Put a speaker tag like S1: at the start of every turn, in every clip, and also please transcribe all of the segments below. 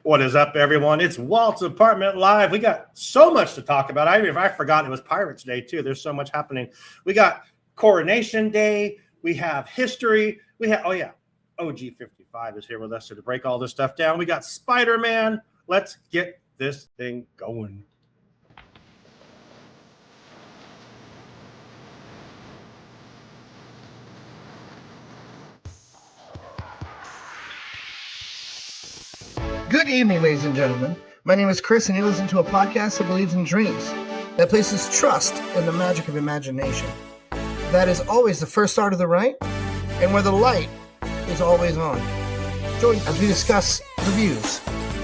S1: What is up, everyone? It's Walt's Apartment Live. We got so much to talk about. I forgot it was Pirates Day, too. There's so much happening. We got Coronation Day. We have history. We have, OG55 is here with us to break all this stuff down. We got Spider-Man. Let's get this thing going.
S2: Good evening, ladies and gentlemen. My name is Chris, and you listen to a podcast that believes in dreams, that places trust in the magic of imagination. That is always the first start of the right, and where the light is always on. Join as we discuss reviews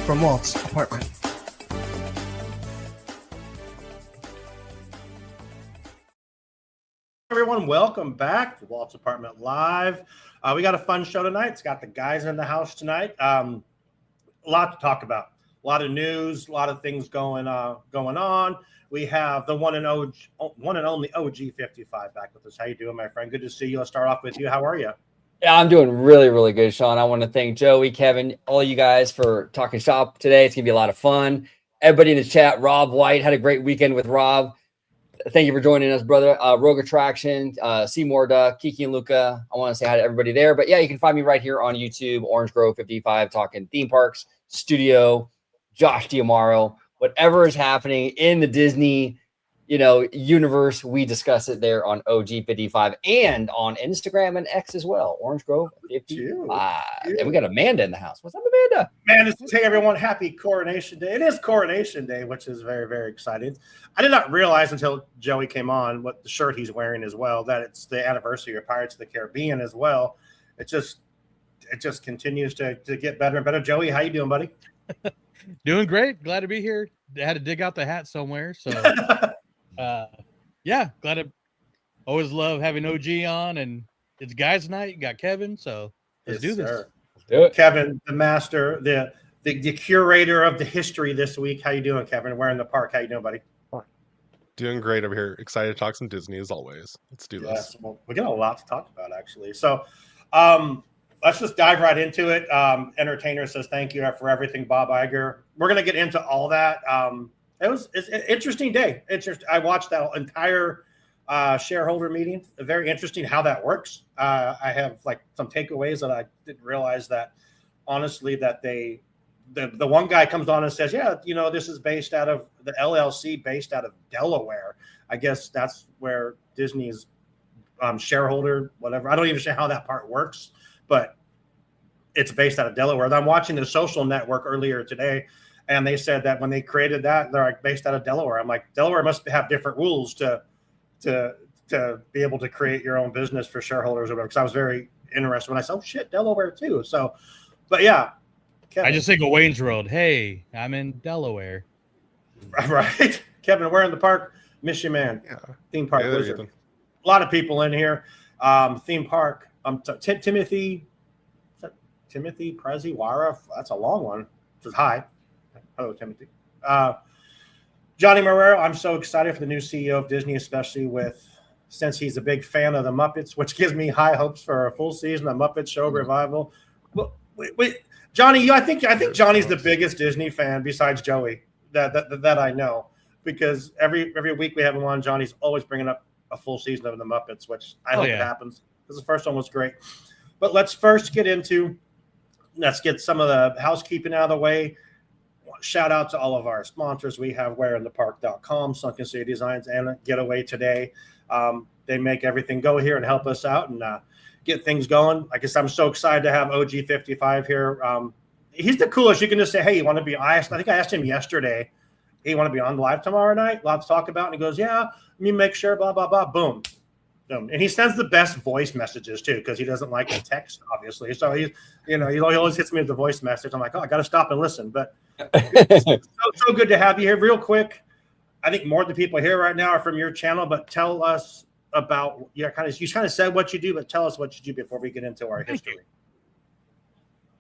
S2: from Walt's apartment.
S1: Everyone, welcome back to Walt's Apartment Live. We got a fun show tonight. It's got the guys in the house tonight. A lot to talk about, a lot of news, a lot of things going on. We have the one and only OG55 back with us. How you doing, my friend? Good to see you. Let's start off with you. How are you?
S3: Yeah, I'm doing really, really good, Sean. I want to thank Joey, Kevin, all you guys for talking shop today. It's going to be a lot of fun. Everybody in the chat, Rob White, had a great weekend with Rob. Thank you for joining us, brother. Rogue Attraction, Seymour Duck, Kiki and Luca. I want to say hi to everybody there. But yeah, you can find me right here on YouTube, Orange Grove 55, talking theme parks, studio, Josh Diamaro, whatever is happening in the Disney, universe, we discuss it there on OG55 and on Instagram and X as well. Orange Grove 55. And we got Amanda in the house. What's up, Amanda?
S1: Man, hey everyone, happy Coronation Day. It is Coronation Day, which is very, very exciting. I did not realize until Joey came on what the shirt he's wearing as well, that it's the anniversary of Pirates of the Caribbean as well. It just continues to get better and better. Joey, how you doing, buddy?
S4: Doing great. Glad to be here. I had to dig out the hat somewhere. So yeah, glad to always love having OG on, and it's guys night. You got Kevin, so let's do this.
S1: Sir.
S3: Let's do it.
S1: Kevin, the master, the curator of the history this week. How you doing, Kevin? We're in the park. How you doing, buddy?
S5: Doing great over here. Excited to talk some Disney as always. Let's do this.
S1: Well, we got a lot to talk about, actually. So let's just dive right into it. Entertainer says thank you for everything, Bob Iger. We're going to get into all that. It's an interesting day. I watched that entire shareholder meeting. Very interesting how that works. I have some takeaways that I didn't realize that, honestly, that the one guy comes on and says, yeah, this is based out of the LLC based out of Delaware. I guess that's where Disney's shareholder, whatever. I don't even know how that part works, but it's based out of Delaware. And I'm watching the Social Network earlier today, and they said that when they created that, they're based out of Delaware. I'm like, Delaware must have different rules to be able to create your own business for shareholders or whatever. Because I was very interested when I said, oh shit, Delaware too. So, but yeah. Kevin.
S4: I just think of Wayne's World. Hey, I'm in Delaware.
S1: Right. Kevin, we're in the park. Miss you, man. Yeah. Theme park wizard. A lot of people in here. Theme park. Timothy Prezi Wara. That's a long one. Says hi. Hello, Timothy. Johnny Marrero. I'm so excited for the new CEO of Disney, especially since he's a big fan of the Muppets, which gives me high hopes for a full season of Muppet Show revival. Well, wait, Johnny, I think Johnny's the biggest Disney fan besides Joey that I know, because every week we have him on, Johnny's always bringing up a full season of the Muppets, which I hope it happens, because the first one was great. But let's get some of the housekeeping out of the way. Shout out to all of our sponsors. We have whereinthepark.com, Sunken City Designs, and Getaway Today. They make everything go here and help us out and get things going. I guess I'm so excited to have OG55 here. He's the coolest. You can just say, hey, you want to be? I think I asked him yesterday, hey, you want to be on live tomorrow night? Lots to talk about. And he goes, yeah, let me make sure, blah, blah, blah, boom. And he sends the best voice messages too, because he doesn't like the text, obviously. So he always hits me with the voice message. I'm like, oh, I got to stop and listen. But so good to have you here. Real quick, I think more of the people here right now are from your channel. But tell us about you kind of said what you do, but tell us what you do before we get into our history.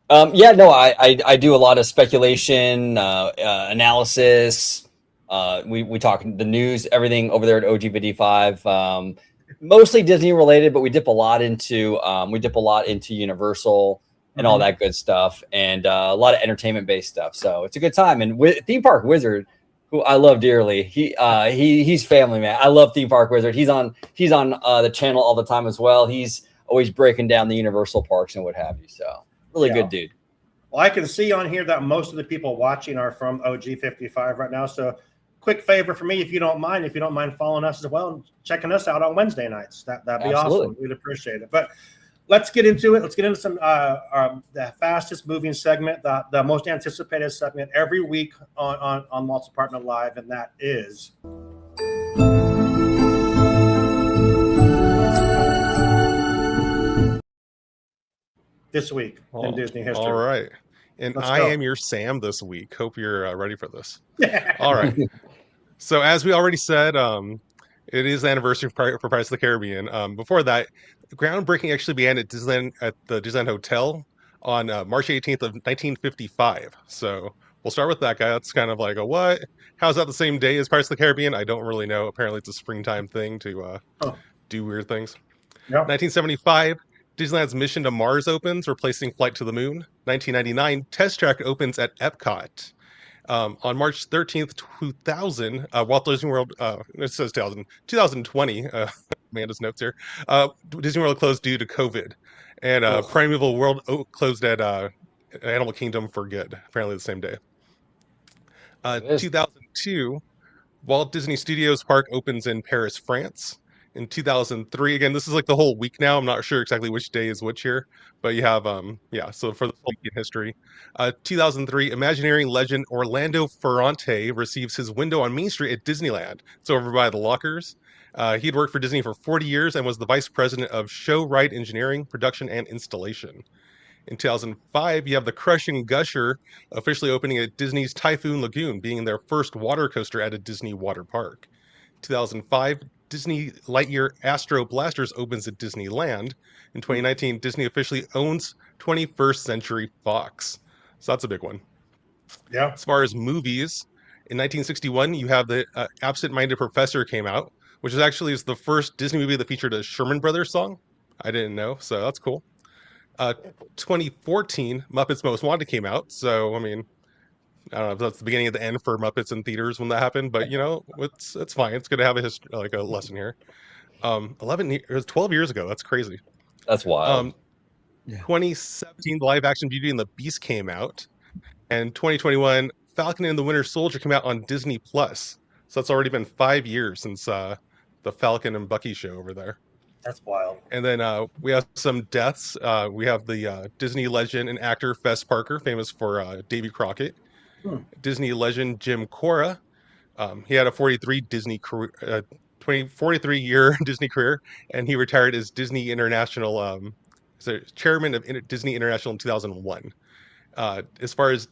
S3: I do a lot of speculation, analysis. We talk the news, everything over there at OG55. Mostly Disney related, but we dip a lot into Universal. and all that good stuff, and a lot of entertainment based stuff. So it's a good time. And Theme Park Wizard, who I love dearly, he's family, man. I love Theme Park Wizard. He's on the channel all the time as well. He's always breaking down the Universal parks and what have you. So really good dude.
S1: Well, I can see on here that most of the people watching are from OG55 right now. So quick favor for me, if you don't mind following us as well and checking us out on Wednesday nights. That'd be awesome. We'd appreciate it. But let's get into it. Let's get into some the fastest moving segment, the most anticipated segment every week on Walt's Apartment Live, and that is this week in Disney history.
S5: All right. And I am your Sam this week. Hope you're ready for this. All right. So as we already said, it is the anniversary for Pirates of the Caribbean. Before that, groundbreaking actually began at Disneyland, at the Disneyland Hotel on March 18th of 1955. So we'll start with that guy. That's kind of like a what? How's that the same day as Pirates of the Caribbean? I don't really know. Apparently it's a springtime thing to do weird things. 1975, Disneyland's Mission to Mars opens, replacing Flight to the Moon. 1999, Test Track opens at Epcot. On March 13th, 2000, Walt Disney World, it says 2020, Amanda's notes here, Disney World closed due to COVID. And Primeval World closed at Animal Kingdom for good, apparently the same day. 2002, Walt Disney Studios Park opens in Paris, France. In 2003, again, this is like the whole week now. I'm not sure exactly which day is which here, but you have, so for the whole week in history. 2003, Imagineering legend Orlando Ferrante receives his window on Main Street at Disneyland. It's over by the lockers. He had worked for Disney for 40 years and was the vice president of show ride engineering, production, and installation. In 2005, you have the Crushing Gusher officially opening at Disney's Typhoon Lagoon, being their first water coaster at a Disney water park. 2005, Disney Lightyear Astro Blasters opens at Disneyland. In 2019, Disney officially owns 21st Century Fox. So that's a big one.
S1: Yeah.
S5: As far as movies, in 1961, you have the Absent-Minded Professor came out, which is the first Disney movie that featured a Sherman Brothers song. I didn't know, so that's cool. 2014, Muppets Most Wanted came out. So, I mean, I don't know if that's the beginning of the end for Muppets in theaters when that happened, but it's fine. It's good to have a lesson here. 12 years ago. That's crazy.
S3: That's wild.
S5: 2017, live action Beauty and the Beast came out, and 2021, Falcon and the Winter Soldier came out on Disney Plus. So it's already been 5 years since the Falcon and Bucky show over there.
S1: That's wild.
S5: And then we have some deaths. We have the Disney legend and actor Fess Parker, famous for Davy Crockett. Disney legend Jim Cora. He had a 43-year Disney career, and he retired as Disney International, chairman of Disney International in 2001. As far as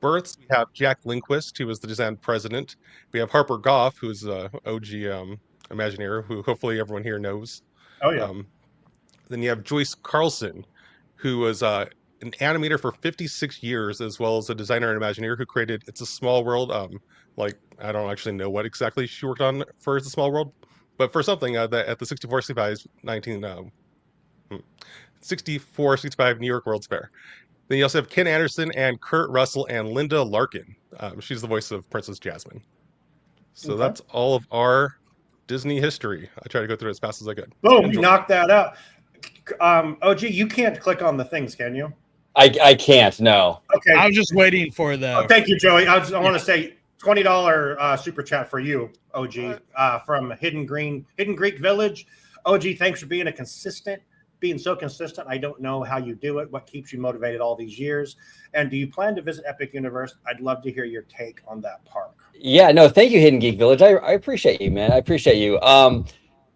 S5: births, we have Jack Lindquist, who was the Disneyland president. We have Harper Goff, who's OG Imagineer, who hopefully everyone here knows.
S1: Oh, yeah.
S5: Then you have Joyce Carlson, who was an animator for 56 years, as well as a designer and Imagineer who created It's a Small World. I don't actually know what exactly she worked on for It's a Small World, but for something at the 64-65 New York World's Fair. Then you also have Ken Anderson and Kurt Russell and Linda Larkin. She's the voice of Princess Jasmine. So that's all of our Disney history. I try to go through it as fast as I could.
S1: Boom, you knocked that out. OG, you can't click on the things, can you?
S3: I can't, no.
S1: Okay.
S4: I was just waiting for the.
S1: Oh, thank you, Joey. I want to say $20 super chat for you, OG, from Hidden Greek Village. OG, thanks for being so consistent. I don't know how you do it. What keeps you motivated all these years? And do you plan to visit Epic Universe? I'd love to hear your take on that park.
S3: Yeah, no, thank you, Hidden Geek Village. I appreciate you, man. I appreciate you.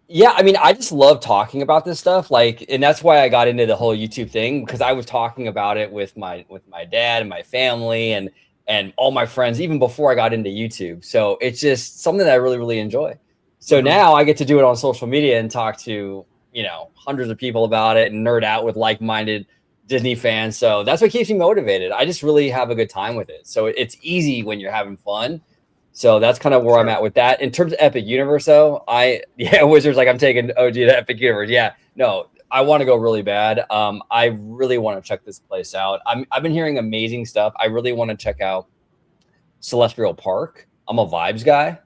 S3: Yeah, I mean, I just love talking about this stuff. And that's why I got into the whole YouTube thing, because I was talking about it with my dad and my family and all my friends, even before I got into YouTube. So it's just something that I really, really enjoy. So now I get to do it on social media and talk to, hundreds of people about it and nerd out with like-minded Disney fans. So that's what keeps me motivated. I just really have a good time with it. So it's easy when you're having fun. So that's kind of where I'm at with that. In terms of Epic Universe, though, Wizards, I'm taking OG to Epic Universe. Yeah, no, I want to go really bad. I really want to check this place out. I've been hearing amazing stuff. I really want to check out Celestial Park. I'm a vibes guy,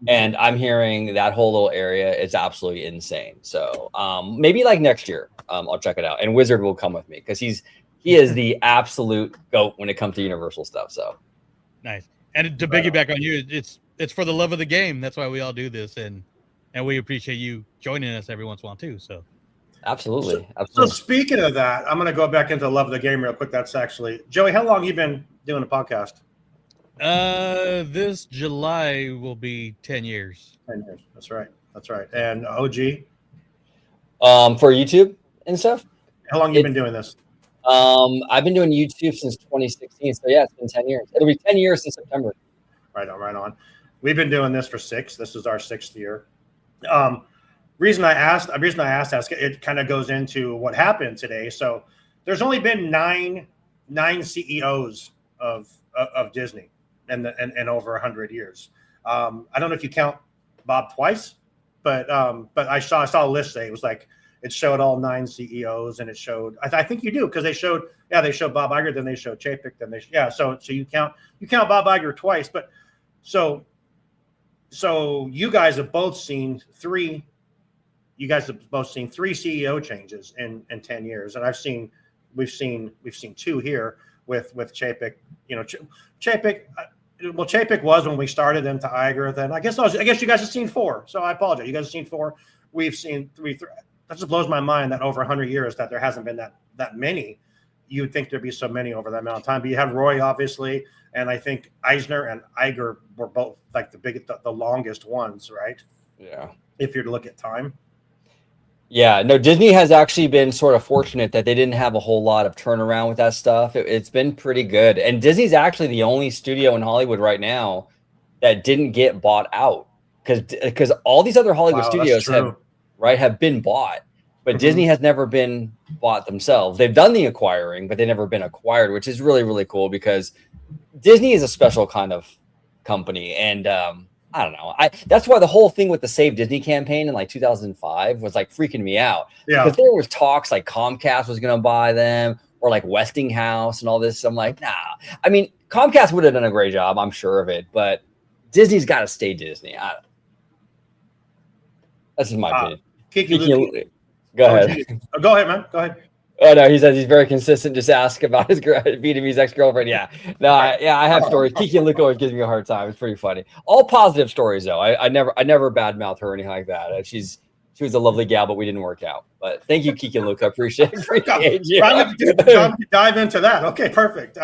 S3: and I'm hearing that whole little area is absolutely insane. So maybe like next year, I'll check it out. And Wizard will come with me because he is the absolute GOAT when it comes to Universal stuff. So
S4: nice. And to piggyback on you, it's for the love of the game. That's why we all do this, and we appreciate you joining us every once in a while too. So
S3: absolutely.
S1: So speaking of that, I'm going to go back into love of the game real quick. That's actually Joey. How long you been doing a podcast?
S4: This July will be 10 years.
S1: 10 years. That's right. And OG?
S3: For YouTube and stuff.
S1: How long you been doing this?
S3: I've been doing YouTube since 2016. So yeah, it's been 10 years. It'll be 10 years in September.
S1: Right on. We've been doing this for 6. This is our 6th year. Reason I asked, it kind of goes into what happened today. So there's only been nine CEOs of Disney in over 100 years. I don't know if you count Bob twice, but I saw a list today. It was like it showed all 9 CEOs, and it showed. I think you do because they showed Bob Iger, then they showed Chapek, then so you count Bob Iger twice, but so you guys have both seen 3. You guys have both seen 3 CEO changes in 10 years, and we've seen 2 here with Chapek. Chapek. Well, Chapek was when we started into Iger. Then I guess you guys have seen 4. So I apologize. You guys have seen 4. We've seen 3. That just blows my mind that over 100 years that there hasn't been that many. You'd think there'd be so many over that amount of time. But you have Roy, obviously, and I think Eisner and Iger were both like the longest ones, right?
S3: Yeah.
S1: If you're to look at time.
S3: Yeah, no, Disney has actually been sort of fortunate that they didn't have a whole lot of turnaround with that stuff. It's been pretty good. And Disney's actually the only studio in Hollywood right now that didn't get bought out because all these other Hollywood studios have been bought, but Disney has never been bought themselves. They've done the acquiring, but they've never been acquired, which is really, really cool because Disney is a special kind of company. And I don't know. That's why the whole thing with the Save Disney campaign in like 2005 was like freaking me out. Yeah. Because there was talks like Comcast was going to buy them or like Westinghouse and all this. I'm like, nah. I mean, Comcast would have done a great job, I'm sure of it, but Disney's got to stay Disney. That's just my opinion. Go ahead.
S1: Go ahead, man. Go ahead.
S3: Oh no, he says he's very consistent. Just ask about his Vietnamese ex-girlfriend. Yeah, no, I have stories. Kiki and Luke always gives me a hard time. It's pretty funny. All positive stories though. I never badmouth her or anything like that. She was a lovely gal, but we didn't work out. But thank you, Kiki and Luke. I appreciate you.
S1: Trying to dive into that. Okay, perfect.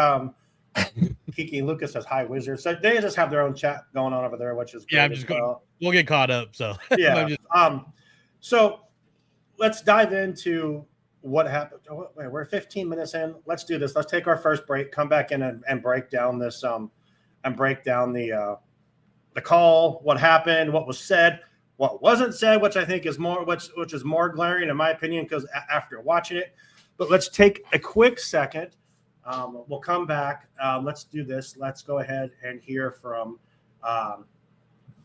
S1: Kiki and Lucas says hi, Wizard. So they just have their own chat going on over there, which is great.
S4: Yeah, I'm just going. We'll get caught up. So
S1: yeah. So let's dive into what happened. Oh, wait, we're 15 minutes in. Let's do this. Let's take our first break. Come back in and break down this. And break down the call. What happened? What was said? What wasn't said? Which I think is more. Which is more glaring in my opinion because after watching it. But let's take a quick second. We'll come back. Let's do this. Let's go ahead and hear from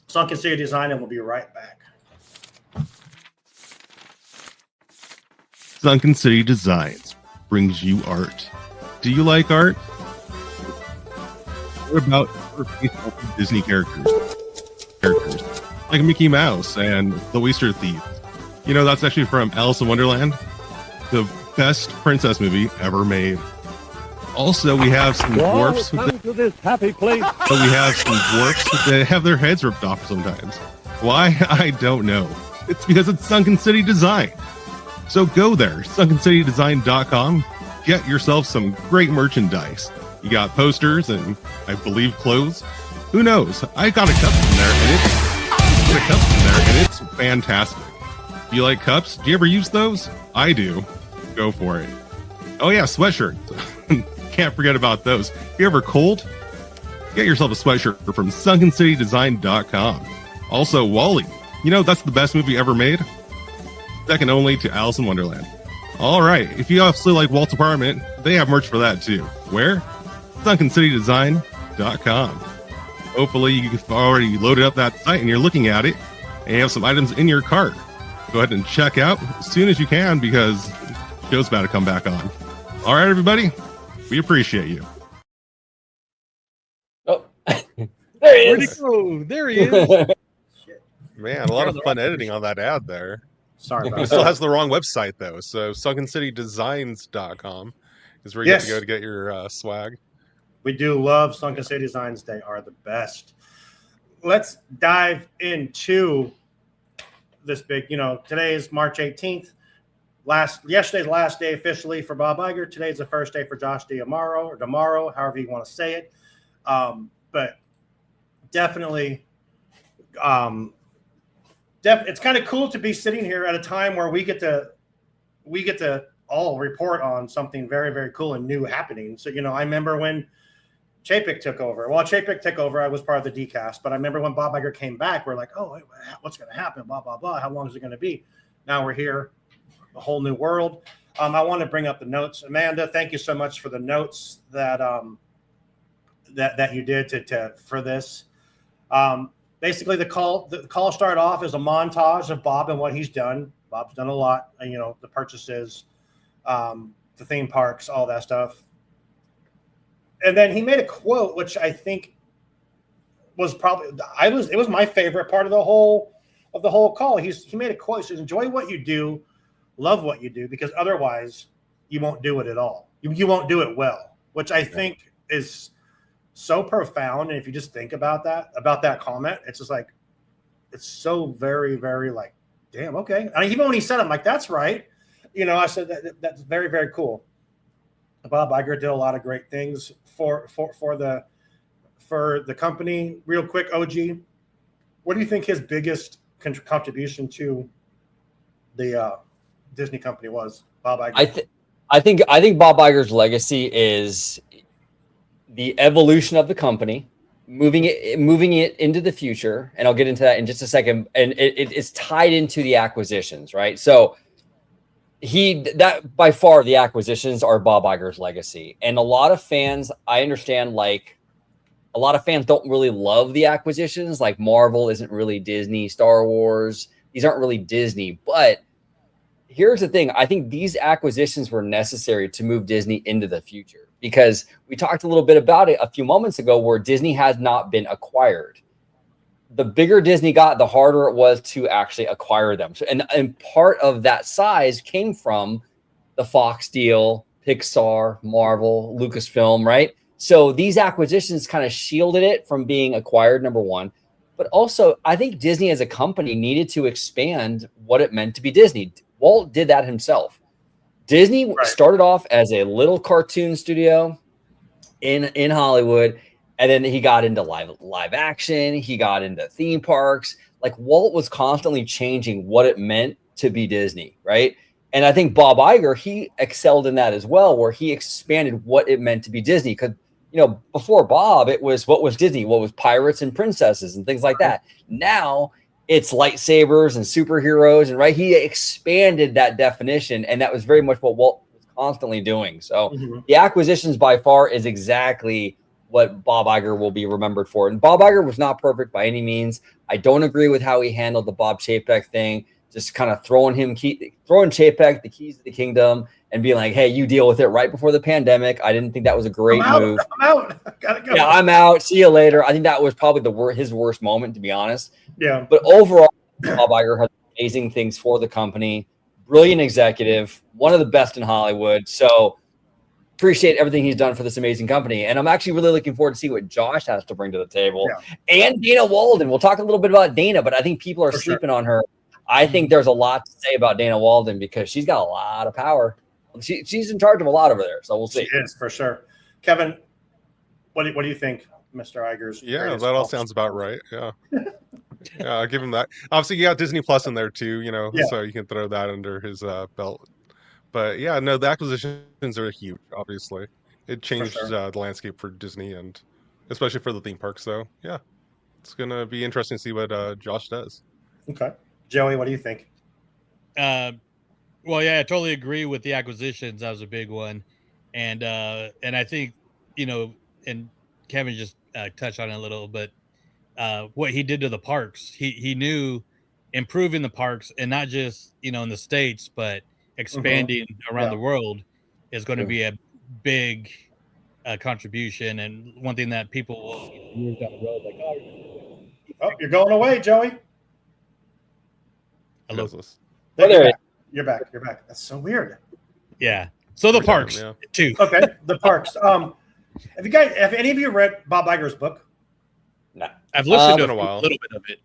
S1: Sunken City Design, and we'll be right back.
S5: Sunken City Designs brings you art. Do you like art? What about Disney characters like Mickey Mouse and the Oyster Thief? You know, that's actually from Alice in Wonderland, the best princess movie ever made. Also, we have some dwarfs that have their heads ripped off sometimes. Why? I don't know. It's because it's Sunken City Design. So go there, sunkencitydesign.com. Get yourself some great merchandise. You got posters and I believe clothes. Who knows? I got a cup from there and it's fantastic. Do you like cups? Do you ever use those? I do. Go for it. Oh yeah, sweatshirts. Can't forget about those. If you're ever cold, get yourself a sweatshirt from sunkencitydesign.com. Also, Wall-E. You know, that's the best movie ever made. Second only to Alice in Wonderland. All right. If you also like Walt's apartment, they have merch for that too. Where? sunkencitydesign.com. Hopefully you've already loaded up that site and you're looking at it and you have some items in your cart. go ahead and check out as soon as you can because the show's about to come back on. All right, everybody, we appreciate you.
S3: Oh, there he
S4: Where'd he
S3: is.
S4: go? There he is.
S5: Man, a lot of fun editing on that ad there.
S1: Sorry about
S5: It
S1: that.
S5: still has the wrong website though. So sunkencitydesigns.com is where you have to go to get your swag.
S1: We do love Sunken City Designs. They are the best. Let's dive into this big, today is March 18th. Yesterday's the last day officially for Bob Iger. Today's the first day for Josh D'Amaro, however you want to say it. But definitely, it's kind of cool to be sitting here at a time where we get to all report on something very, very cool and new happening. So, I remember when Chapek took over. Well, Chapek took over. I was part of the decast, but I remember when Bob Iger came back, we're like, oh, what's going to happen? Blah, blah, blah. How long is it going to be? Now we're here, a whole new world. I want to bring up the notes. Amanda, thank you so much for the notes that that you did for this. Basically, the call started off as a montage of Bob and what he's done. Bob's done a lot, the purchases, the theme parks, all that stuff. And then he made a quote, which I think was it was my favorite part of the whole call. He made a quote. He says, "Enjoy what you do, love what you do, because otherwise you won't do it at all. You won't do it well," which I think is so profound. And if you just think about that comment, it's just like, it's so very, very like, damn, okay. I mean, even when he said it, I'm like, that's right. I said that's very, very cool. Bob Iger did a lot of great things for the company. Real quick, OG, what do you think his biggest contribution to the Disney company was, Bob Iger?
S3: I think Bob Iger's legacy is the evolution of the company, moving it into the future, and I'll get into that in just a second. And it's tied into the acquisitions, right? So that by far the acquisitions are Bob Iger's legacy, and a lot of fans, I understand, like a lot of fans don't really love the acquisitions. Like Marvel isn't really Disney, Star Wars, these aren't really Disney. But here's the thing: I think these acquisitions were necessary to move Disney into the future, because we talked a little bit about it a few moments ago, where Disney has not been acquired. The bigger Disney got, the harder it was to actually acquire them. So, and part of that size came from the Fox deal, Pixar, Marvel, Lucasfilm, right? So these acquisitions kind of shielded it from being acquired, number one. But also, I think Disney as a company needed to expand what it meant to be Disney. Walt did that himself. Disney started off as a little cartoon studio in Hollywood. And then he got into live action. He got into theme parks. Like Walt was constantly changing what it meant to be Disney, right? And I think Bob Iger, he excelled in that as well, where he expanded what it meant to be Disney. Because, before Bob, it was what was Disney? What was pirates and princesses and things like that. Now it's lightsabers and superheroes. And right, he expanded that definition. And that was very much what Walt was constantly doing. So the acquisitions by far is exactly what Bob Iger will be remembered for. And Bob Iger was not perfect by any means. I don't agree with how he handled the Bob Chapek thing, just kind of throwing Chapek the keys to the kingdom and being like, hey, you deal with it right before the pandemic. I didn't think that was a great move.
S1: I'm out. Gotta go.
S3: Yeah, I'm out. See you later. I think that was probably his worst moment, to be honest.
S1: Yeah.
S3: But overall, Bob Iger has amazing things for the company. Brilliant executive, one of the best in Hollywood. So appreciate everything he's done for this amazing company. And I'm actually really looking forward to see what Josh has to bring to the table. Yeah. And Dana Walden. We'll talk a little bit about Dana, but I think people are sleeping on her. I think there's a lot to say about Dana Walden because she's got a lot of power. She's in charge of a lot over there. So we'll see.
S1: She is, for sure. Kevin, what do you think, Mr. Iger's?
S5: Yeah, that all sounds about right. Yeah. Yeah, I'll give him that. Obviously, you got Disney Plus in there too, so you can throw that under his belt. But yeah, no, the acquisitions are huge, obviously. It changed the landscape for Disney, and especially for the theme parks. So yeah, it's going to be interesting to see what Josh does.
S1: Okay. Joey, what do you think?
S4: Well, yeah, I totally agree with the acquisitions. That was a big one. And I think, and Kevin just touched on it a little, but what he did to the parks, he knew improving the parks, and not just in the States, but expanding around the world is going to be a big contribution, and one thing that people will years down the road
S1: oh, you're going away, Joey.
S4: hello.
S1: You're back. You're back. That's so weird.
S4: Yeah. So the parks too.
S1: Okay, the parks. Have any of you read Bob Iger's book?
S3: No.
S4: I've listened to
S5: a
S4: little bit of it.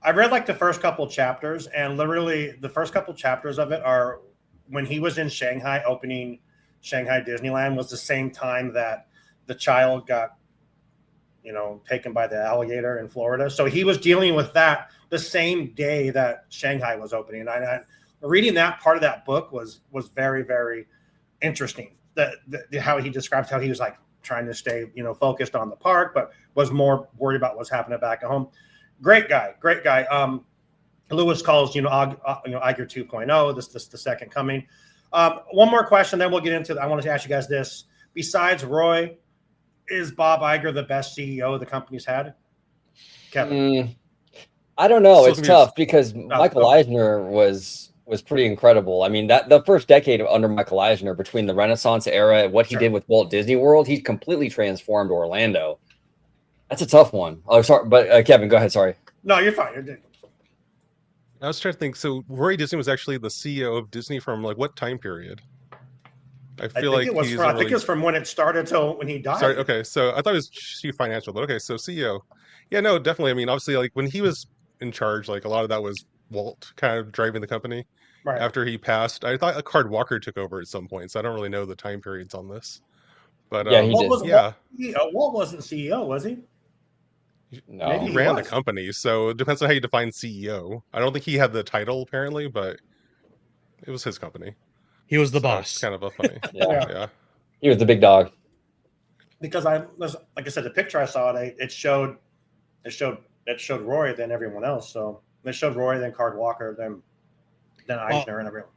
S1: I read like the first couple chapters, and literally the first couple chapters of it are when he was in Shanghai opening Shanghai Disneyland was the same time that the child got, taken by the alligator in Florida. So he was dealing with that the same day that Shanghai was opening. And I reading that part of that book was very, very interesting. How he describes how he was like trying to stay, focused on the park, but was more worried about what's happening back at home. Great guy. Lewis calls, Iger 2.0. This the second coming. One more question, then we'll get into. I want to ask you guys this: besides Roy, is Bob Iger the best CEO the company's had? Kevin,
S3: I don't know. It's tough because Michael Eisner was pretty incredible. I mean, that the first decade under Michael Eisner, between the Renaissance era and what he did with Walt Disney World, he completely transformed Orlando. That's a tough one. Oh, sorry, but Kevin, go ahead. Sorry.
S1: No, you're fine. You're
S5: I was trying to think. So Roy Disney was actually the CEO of Disney from like what time period? I feel like
S1: I think it's from when it started till when he died.
S5: Sorry, okay, so I thought it was chief financial, but okay, so CEO. Yeah, no, definitely. I mean, obviously, like when he was in charge, like a lot of that was Walt kind of driving the company.
S1: Right.
S5: After he passed, I thought Card Walker took over at some point, so I don't really know the time periods on this. But
S3: yeah, he did.
S1: Walt wasn't CEO, was he?
S5: No, he ran the company, so it depends on how you define CEO. I don't think he had the title apparently, but it was his company.
S4: He was the boss.
S5: It's kind of a funny.
S3: yeah. He was the big dog.
S1: Because like I said, the picture I saw, it showed Roy than everyone else. So they showed Roy, then Card Walker, then Eisner, and everyone.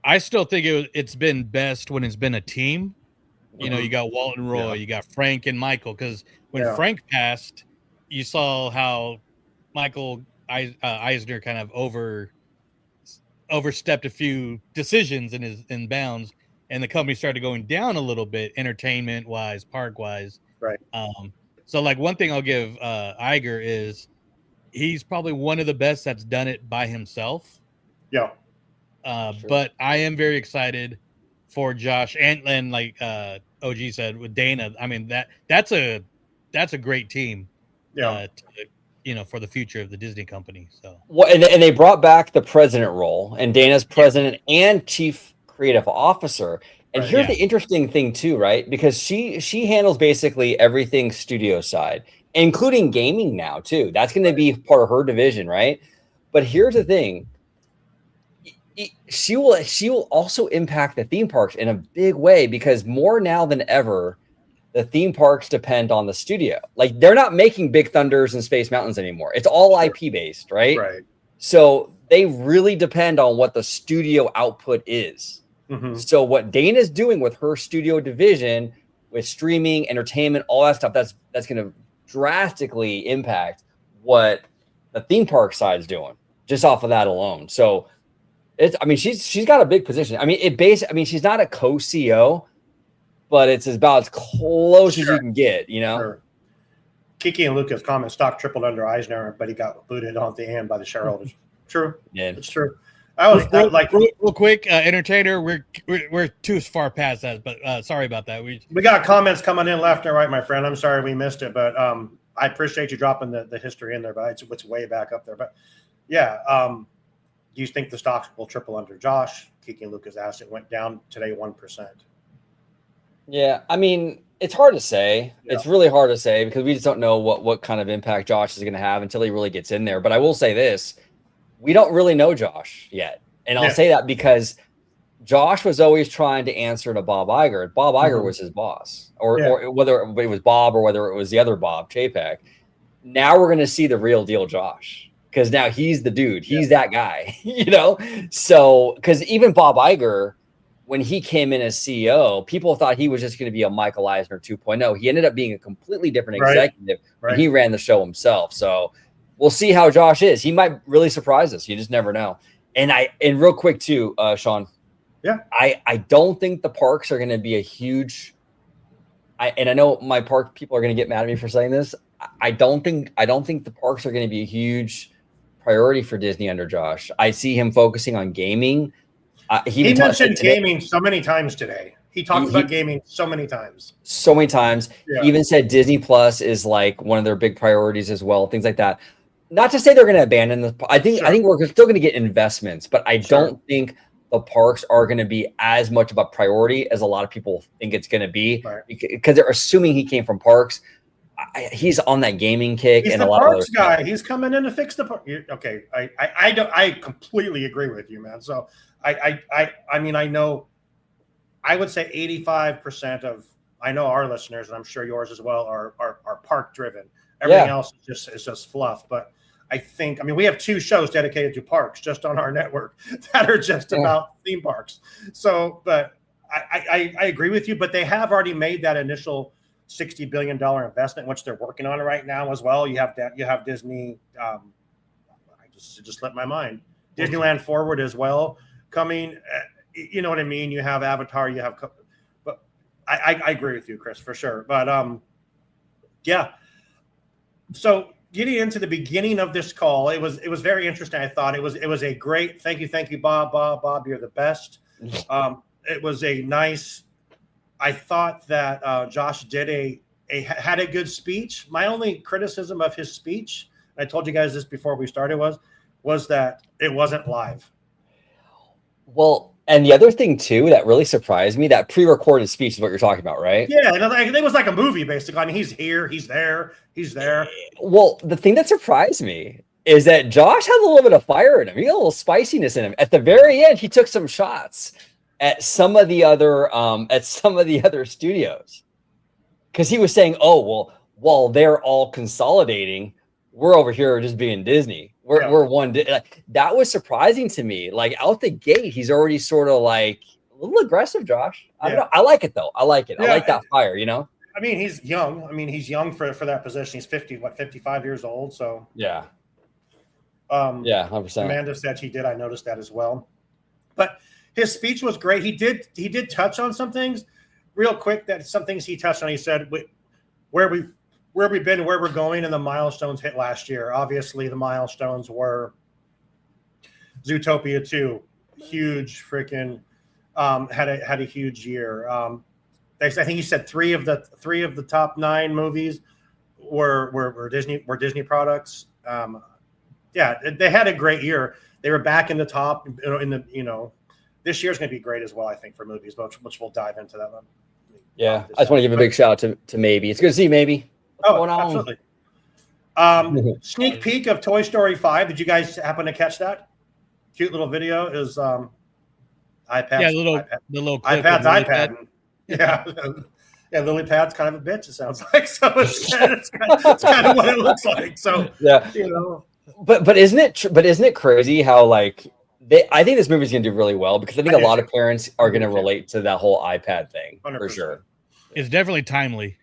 S4: I still think it's been best when it's been a team. You got Walt and Roy, you got Frank and Michael. Because when Frank passed, you saw how Michael Eisner kind of overstepped a few decisions in bounds, and the company started going down a little bit, entertainment wise, park wise.
S1: Right.
S4: So like one thing I'll give Iger is he's probably one of the best that's done it by himself.
S1: Yeah.
S4: But I am very excited for Josh and like OG said with Dana. I mean that's a great team. Yeah. For the future of the Disney company. So
S3: and they brought back the president role, and Dana's president and chief creative officer. And here's the interesting thing too, right? Because she handles basically everything studio side, including gaming now too. That's going to be part of her division, right? But here's the thing. She will also impact the theme parks in a big way, because more now than ever, the theme parks depend on the studio. Like they're not making Big Thunders and Space Mountains anymore. It's all IP based, right?
S1: Right.
S3: So they really depend on what the studio output is. Mm-hmm. So what Dana's doing with her studio division, with streaming, entertainment, all that stuff, that's going to drastically impact what the theme park side is doing just off of that alone. So she's got a big position. I mean, she's not a co-CEO, but it's about as close as you can get, Sure.
S1: Kiki and Lucas comment: stock tripled under Eisner, but he got booted on the end by the shareholders. True. Yeah, it's true.
S4: Real quick, entertainer. We're too far past that, but sorry about that. We
S1: got comments coming in left and right, my friend. I'm sorry we missed it, but I appreciate you dropping the history in there. But it's way back up there. But yeah, do you think the stocks will triple under Josh? Kiki and Lucas asked. It went down today 1%.
S3: Yeah, I mean, it's hard to say. Yeah. It's really hard to say because we just don't know what kind of impact Josh is going to have until he really gets in there. But I will say this. We don't really know Josh yet. And I'll say that because Josh was always trying to answer to Bob Iger. Bob Iger was his boss, or whether it was Bob or whether it was the other Bob, Chapek. Now we're going to see the real deal Josh, because now he's the dude. He's that guy, So, because even Bob Iger, when he came in as CEO, people thought he was just going to be a Michael Eisner 2.0. He ended up being a completely different executive when he ran the show himself. So we'll see how Josh is. He might really surprise us. You just never know. And real quick too, Sean.
S1: Yeah.
S3: I don't think the parks are going to be a huge. And I know my park people are going to get mad at me for saying this. I don't think the parks are going to be a huge priority for Disney under Josh. I see him focusing on gaming.
S1: He mentioned gaming so many times today. He talked about gaming so many times.
S3: So many times.
S1: Yeah.
S3: He even said Disney Plus is like one of their big priorities as well. Things like that. Not to say they're going to abandon the. I think we're still going to get investments, but I don't think the parks are going to be as much of a priority as a lot of people think it's going to be, because they're assuming he came from parks. He's on that gaming kick.
S1: He's
S3: and
S1: the
S3: a lot
S1: parks
S3: of
S1: guy. He's coming in to fix the park. Okay, I completely agree with you, man. So I mean, I know. I would say 85% of our listeners, and I'm sure yours as well, are park driven. Everything else is just fluff. But I mean, we have 2 shows dedicated to parks just on our network that are just about theme parks. So, but I agree with you. But they have already made that initial $60 billion investment, which they're working on right now as well. You have Disney. I just slipped my mind. Disneyland Forward as well coming. You know what I mean? You have Avatar. You have, but I agree with you, Chris, for sure. But yeah. So getting into the beginning of this call, it was very interesting. I thought it was a great thank you, Bob, you're the best. It was a nice. I thought that Josh did had a good speech. My only criticism of his speech, I told you guys this before we started, was that it wasn't live.
S3: Well, and the other thing too that really surprised me, that pre-recorded speech is what you're talking about, right?
S1: Yeah, it was like a movie basically. I mean, he's here, he's there.
S3: Well, the thing that surprised me is that Josh had a little bit of fire in him. He had a little spiciness in him. At the very end, he took some shots at some of the other studios, because he was saying, "Oh, well, while they're all consolidating, we're over here just being Disney. We're one." That was surprising to me. Like out the gate, he's already sort of like a little aggressive, Josh. I don't know. I like it though. I like it. I like that fire. You know.
S1: I mean, he's young. He's young for that position. He's 55 years old. So
S3: yeah.
S1: 100%. Amanda said he did. I noticed that as well. But his speech was great. He did touch on some things real quick. That some things he touched on. He said where we've been, where we're going, and the milestones hit last year. Obviously, the milestones were Zootopia 2, huge freaking had a huge year. I think he said three of the top 9 movies were Disney products. They had a great year. They were back in the top. This year's going to be great as well, I think, for movies, which we'll dive into that one.
S3: Yeah, I just want to give a big shout out to Mimie. It's good to see Mimie.
S1: Oh, absolutely. Sneak peek of Toy Story 5. Did you guys happen to catch that? Cute little video. Is iPad.
S4: Yeah, the little clip
S1: iPad's iPad. Yeah. Yeah, Lily Pad's kind of a bitch, it sounds like. So it's kind of what it looks like. So
S3: yeah, But isn't it crazy how like I think this movie's gonna do really well, because I think a lot of parents are gonna relate to that whole iPad thing 100%. For sure.
S4: It's definitely timely.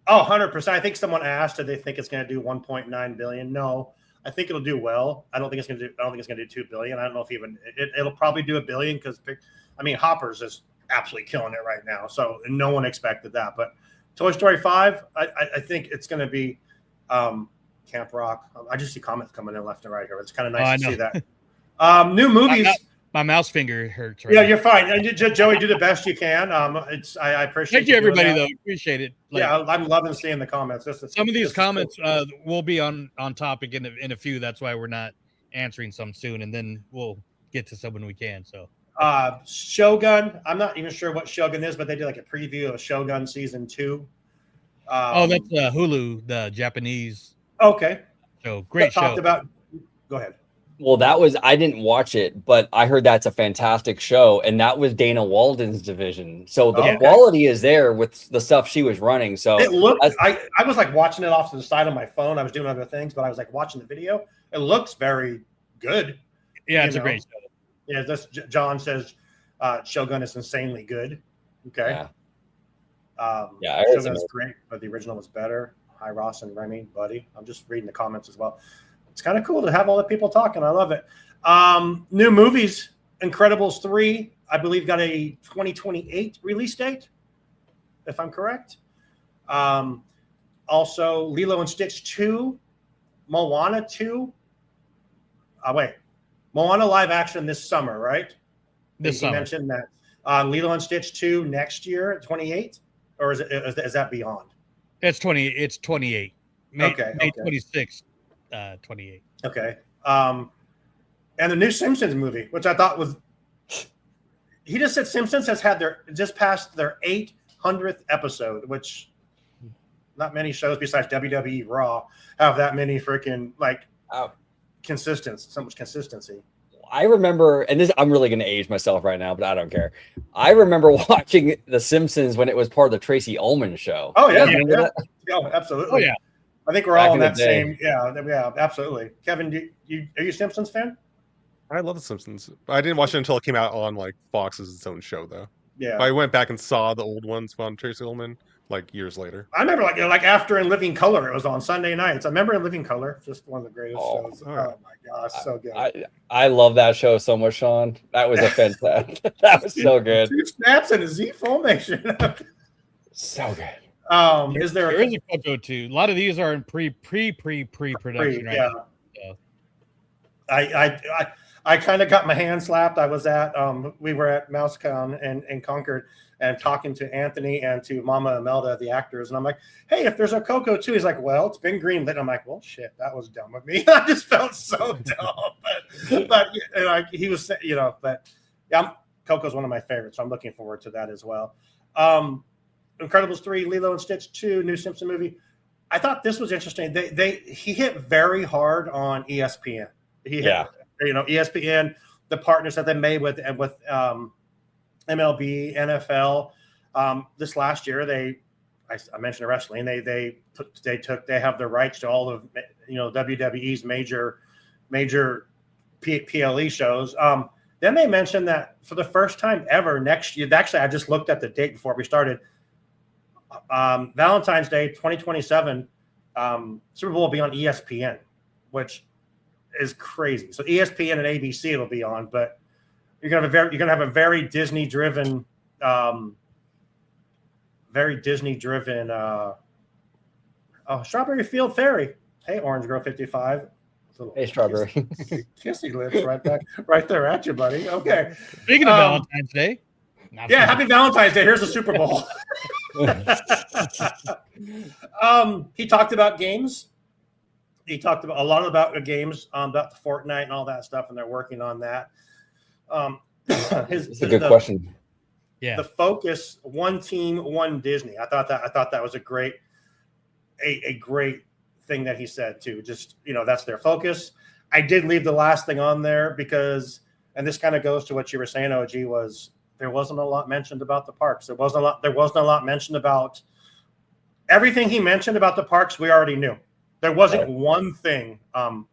S1: Oh, 100%. I think someone asked, do they think it's going to do 1.9 billion? No, I think it'll do well. I don't think it's going to do 2 billion. I don't know if even it'll probably do $1 billion, because Hoppers is absolutely killing it right now. So no one expected that. But Toy Story 5, I think it's going to be Camp Rock. I just see comments coming in left and right here. It's kind of nice to see that. New movies.
S4: My mouse finger hurts.
S1: Right now. You're fine. Joey, do the best you can. I appreciate.
S4: Thank you, everybody. Though, appreciate it.
S1: I'm loving seeing the comments.
S4: Some of these comments will be on topic in a few. That's why we're not answering some soon, and then we'll get to some when we can. So,
S1: Shogun. I'm not even sure what Shogun is, but they did like a preview of Shogun season 2.
S4: That's Hulu, the Japanese.
S1: Okay.
S4: So great show.
S1: Go ahead.
S3: Well, I didn't watch it, but I heard that's a fantastic show, and that was Dana Walden's division. So the quality is there with the stuff she was running. So
S1: it looked. I was like watching it off to the side of my phone. I was doing other things, but I was like watching the video. It looks very good.
S4: Yeah, it's a great show.
S1: Yeah, John says Shogun is insanely good. Okay.
S3: Yeah.
S1: Shogun's great, but the original was better. Hi, Ross and Remy, buddy. I'm just reading the comments as well. it's kind of cool to have all the people talking. I love it. New movies, Incredibles 3, I believe, got a 2028 release date, if I'm correct. Also, Lilo and Stitch 2, Moana 2. Moana live action this summer, right?
S4: This summer.
S1: You mentioned that. Lilo and Stitch 2 next year, 28, or is that beyond?
S4: It's 28. May 26th, 28.
S1: Okay. And the new Simpsons movie, which I thought was, he just said Simpsons has had just passed their 800th episode, which not many shows besides WWE Raw have that many freaking so much consistency.
S3: I remember, and this, I'm really going to age myself right now, but I don't care. I remember watching The Simpsons when it was part of the Tracy Ullman show.
S1: Oh, yeah. Oh, absolutely.
S4: Oh, yeah.
S1: I think we're all in that same. Yeah, absolutely. Kevin, are you a Simpsons fan?
S5: I love The Simpsons. I didn't watch it until it came out on like Fox as its own show, though.
S1: Yeah.
S5: I went back and saw the old ones on Tracy Ullman like years later.
S1: I remember like after In Living Color, it was on Sunday nights. I remember In Living Color, just one of the greatest shows.
S5: Right.
S1: Oh my gosh, so good.
S3: I love that show so much, Sean. That was a fantastic. That was so good.
S1: 2 snaps and a Z formation.
S3: So good.
S1: Is there
S4: is a Coco too? A lot of these are in pre-production right now.
S1: So. I kind of got my hand slapped. I was at we were at MouseCon in Concord and talking to Anthony and to Mama Imelda, the actors, and I'm like, hey, if there's a Coco 2, he's like, well, it's been greenlit. I'm like, well, shit, that was dumb of me. I just felt so dumb. But he was, but yeah, Coco's one of my favorites, so I'm looking forward to that as well. Incredibles 3, Lilo and Stitch 2, new Simpson movie. I thought this was interesting. He hit very hard on ESPN. ESPN, the partners that they made with MLB, NFL. This last year, I mentioned wrestling. They have the rights to all of WWE's major PLE shows. Then they mentioned that for the first time ever next year. Actually, I just looked at the date before we started. Valentine's Day 2027, Super Bowl will be on ESPN, which is crazy. So ESPN and ABC will be on, but you're gonna have a very Disney driven Strawberry Field Fairy. Hey, Orange Girl 55.
S3: Hey, Strawberry.
S1: Kissy lips right there at you, buddy. Okay.
S4: Speaking of Valentine's Day.
S1: Happy Valentine's Day. Here's the Super Bowl. He talked about games. He talked about a lot about games, about the Fortnite and all that stuff, and they're working on that.
S3: It's a good question.
S4: Yeah.
S1: The focus, one team, one Disney. I thought that was a great thing that he said too. Just, that's their focus. I did leave the last thing on there because, and this kind of goes to what you were saying, OG, was there wasn't a lot mentioned about the parks. There wasn't a lot mentioned about everything he mentioned about the parks. We already knew. There wasn't one thing. Dubai,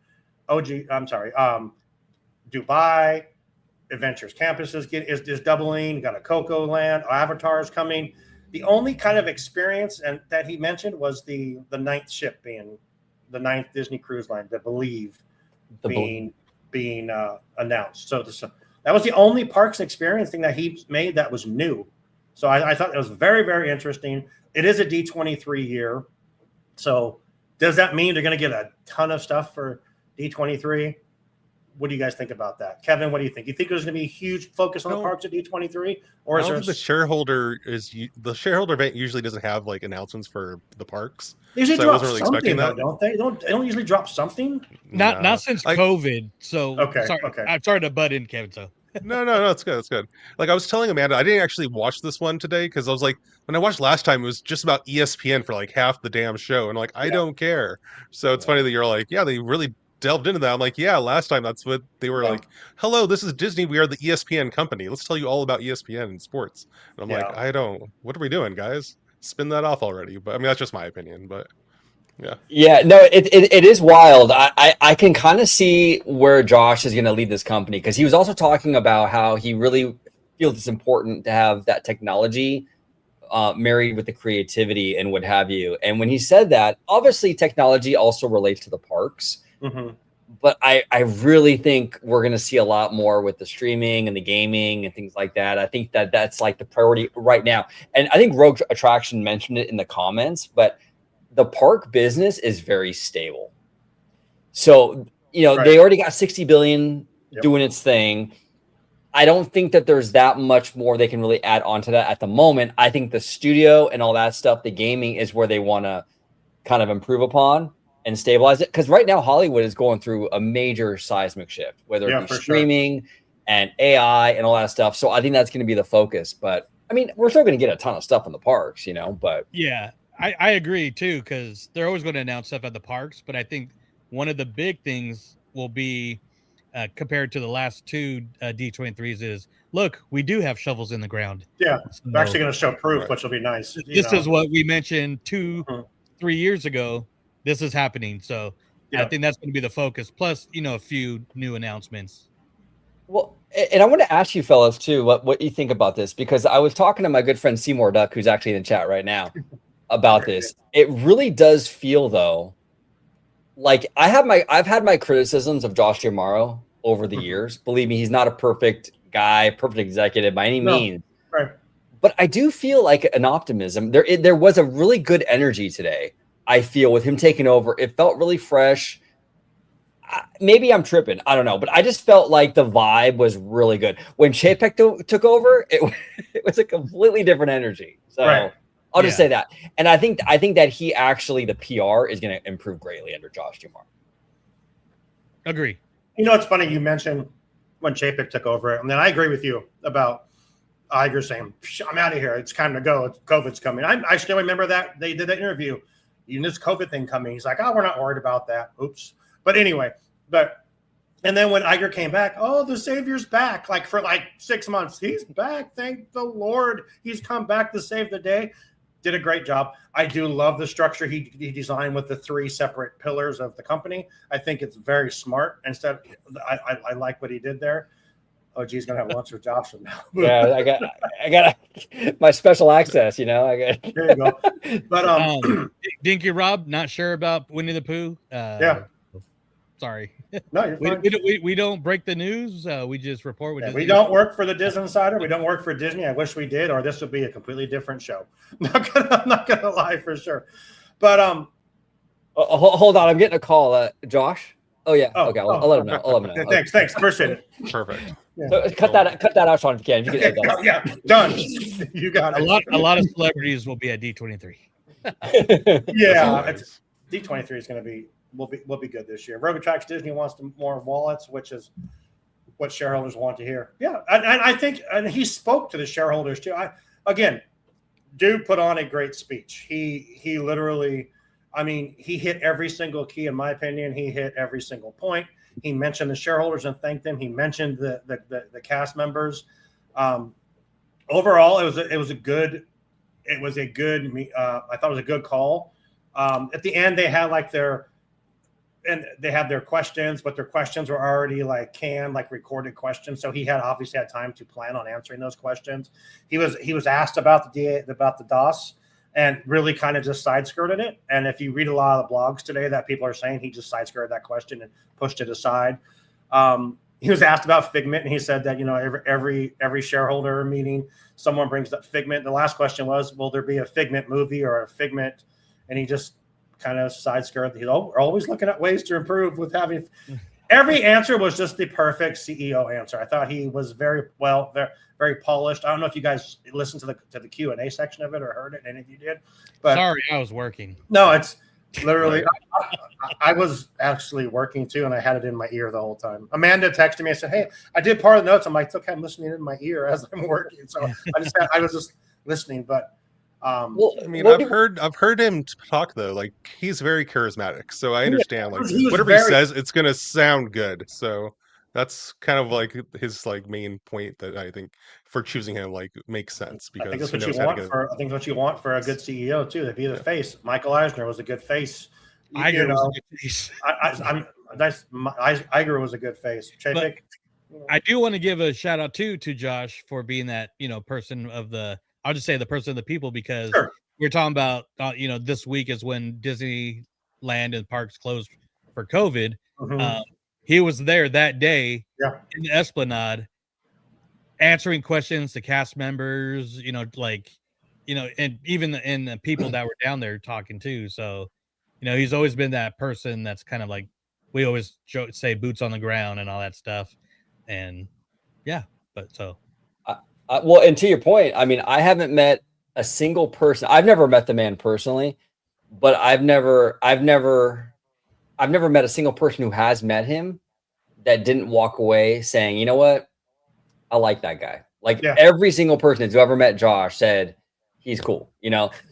S1: Adventures Campus is doubling. Got a Coco Land. Avatar is coming. The only kind of experience and that he mentioned was the ninth ship being the ninth Disney Cruise Line, the Believe, being announced. So that was the only parks experience thing that he made that was new. So I thought it was very, very interesting. It is a D23 year, so. Does that mean they're going to get a ton of stuff for D23? What do you guys think about that? Kevin, what do you think? You think there's going to be a huge focus on the parks at D23? Or is there
S5: the shareholder event usually doesn't have like announcements for the parks?
S1: They usually
S5: so
S1: drop
S5: I wasn't really
S1: something,
S5: expecting that.
S1: Don't they? They don't usually drop something?
S4: Not since COVID. So
S1: okay.
S4: I'm sorry to butt in, Kevin. So
S5: No, it's good. It's good. Like I was telling Amanda, I didn't actually watch this one today because I was like, when I watched last time, it was just about ESPN for like half the damn show, and like I don't care. So it's funny that you're like, yeah, they really delved into that. I'm like, yeah, last time that's what they were like. Hello, this is Disney. We are the ESPN company. Let's tell you all about ESPN and sports. And I'm like, I don't. What are we doing, guys? Spin that off already. But I mean, that's just my opinion. But
S3: yeah, no, it is wild. I can kind of see where Josh is going to lead this company, because he was also talking about how he really feels it's important to have that technology married with the creativity and what have you. And when he said that, obviously technology also relates to the parks.
S1: Mm-hmm.
S3: but I really think we're going to see a lot more with the streaming and the gaming and things like that. I think that that's like the priority right now. And I think Rogue Attraction mentioned it in the comments, but the park business is very stable. So, they already got 60 billion doing its thing. I don't think that there's that much more they can really add onto that at the moment. I think the studio and all that stuff, the gaming is where they want to kind of improve upon and stabilize it. Because right now Hollywood is going through a major seismic shift, whether it be streaming and AI and all that stuff. So I think that's going to be the focus. But I mean, we're still going to get a ton of stuff in the parks, but
S4: yeah, I agree too, because they're always going to announce stuff at the parks. But I think one of the big things will be compared to the last two D23s is, look, we do have shovels in the ground.
S1: Yeah, so, we're actually going to show proof, which will be nice.
S4: This is what we mentioned 2-3 years ago. This is happening. So I think that's going to be the focus. Plus, a few new announcements.
S3: Well, and I want to ask you fellas too, what you think about this, because I was talking to my good friend Seymour Duck, who's actually in the chat right now, about this. It really does feel though, like I've had my criticisms of Josh D'Amaro over the years. Believe me, he's not a perfect guy, perfect executive by any means.
S1: Right.
S3: But I do feel like an optimism. There was a really good energy today, I feel, with him taking over. It felt really fresh. Maybe I'm tripping. I don't know. But I just felt like the vibe was really good. When Chapek took over, it was a completely different energy. So I'll just say that. And I think that he actually, the PR is going to improve greatly under Josh D'Amaro.
S4: Agree.
S1: It's funny you mentioned when Chapek took over. And then I agree with you about Iger saying, I'm out of here. It's time to go. COVID's coming. I still remember that. They did that interview. Even this COVID thing coming. He's like, we're not worried about that. Oops. But anyway, and then when Iger came back, the Savior's back. Like for 6 months. He's back. Thank the Lord. He's come back to save the day. Did a great job. I do love the structure he designed with the 3 separate pillars of the company. I think it's very smart. Instead, I like what he did there. Oh, geez, gonna have lunch with Josh now.
S3: Yeah, I got my special access.
S1: There you go. But
S4: Dinky Rob, not sure about Winnie the Pooh. Sorry.
S1: No, you're fine.
S4: We don't break the news. We just report.
S1: We don't work for the Disney Insider. We don't work for Disney. I wish we did, or this would be a completely different show. I'm not gonna lie for sure. But
S3: hold on, I'm getting a call. Josh. Oh yeah. Okay, I'll let him know. Okay.
S1: Thanks. Appreciate it.
S5: Perfect.
S3: Yeah. So cut that out, Sean, if you can.
S1: Yeah, done. You got it.
S4: A lot of celebrities will be at D23.
S1: Yeah, D23 is going to be. Will be good this year. Rogue Attractions Disney wants more wallets, which is what shareholders want to hear. Yeah, and I think, and he spoke to the shareholders too. Dude put on a great speech. He literally, he hit every single key in my opinion. He hit every single point. He mentioned the shareholders and thanked them. He mentioned the cast members. Overall, it was a good. I thought it was a good call. At the end, they had their questions, but their questions were already recorded questions. So he obviously had time to plan on answering those questions. He was asked about the DOS and really kind of just side skirted it. And if you read a lot of the blogs today that people are saying, he just side skirted that question and pushed it aside. He was asked about Figment, and he said that every shareholder meeting, someone brings up Figment. The last question was, will there be a Figment movie or a Figment? And he just kind of side skirted. We're always looking at ways to improve with having. Every answer was just the perfect CEO answer. I thought he was very polished. I don't know if you guys listened to the Q&A section of it or heard it. Any of you did? But
S4: sorry, I was working.
S1: No, it's literally. I was actually working too, and I had it in my ear the whole time. Amanda texted me and said, "Hey, I did part of the notes." I'm like, "Okay, I'm listening in my ear as I'm working." So I was just listening, but.
S5: I've heard him talk though. Like he's very charismatic, so I understand. Whatever he says, it's gonna sound good. So that's kind of his main point that I think for choosing him makes sense because
S1: I think that's what you want for a good CEO too. To be the face. Michael Eisner was a good face.
S4: Iger was a good face.
S1: Iger was a good face. Chapek.
S4: I do want to give a shout out to Josh for being that person of the. I'll just say the person of the people because we're talking about, this week is when Disneyland and parks closed for COVID. he was there that day
S1: Yeah.
S4: in the Esplanade answering questions to cast members, and even the people that were down there talking too. So, he's always been that person that's kind of like, we always say boots on the ground and all that stuff. And yeah, but so.
S3: Well, and to your point, I mean, I haven't met a single person. I've never met the man personally, but I've never met a single person who has met him that didn't walk away saying, you know what? I like that guy. Like every single person that's ever met Josh said he's cool,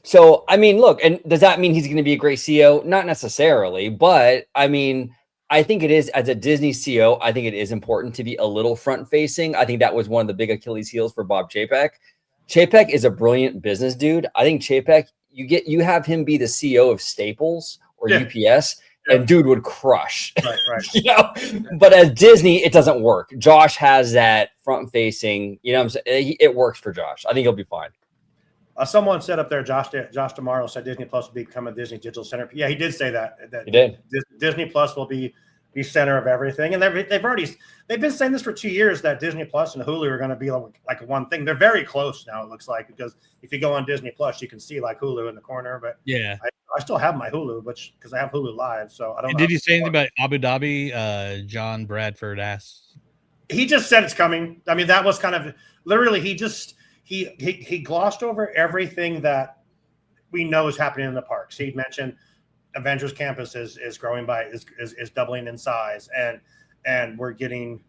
S3: So, I mean, look, and does that mean he's going to be a great CEO? Not necessarily, but I mean, I think it is, as a Disney CEO, I think it is important to be a little front facing. I think that was one of the big Achilles heels for Bob Chapek. Chapek is a brilliant business dude. I think Chapek, you have him be the CEO of Staples or UPS, and dude would crush.
S1: Right.
S3: But as Disney, it doesn't work. Josh has that front facing, what I'm saying? It works for Josh. I think he'll be fine.
S1: Someone said up there, Josh tomorrow said Disney Plus will become a Disney digital center. Yeah, he did say that
S3: he did.
S1: Disney Plus will be center of everything, and they've been saying this for 2 years, that Disney Plus and Hulu are going to be like one thing. They're very close now, it looks like, because if you go on Disney Plus, you can see like Hulu in the corner. But
S4: yeah,
S1: I still have my Hulu, because I have Hulu Live, so I don't.
S4: Did you say anything about Abu Dhabi? John Bradford asked.
S1: He just said it's coming. I mean, that was kind of literally he glossed over everything that we know is happening in the parks. He mentioned Avengers Campus is growing is doubling in size, and we're getting,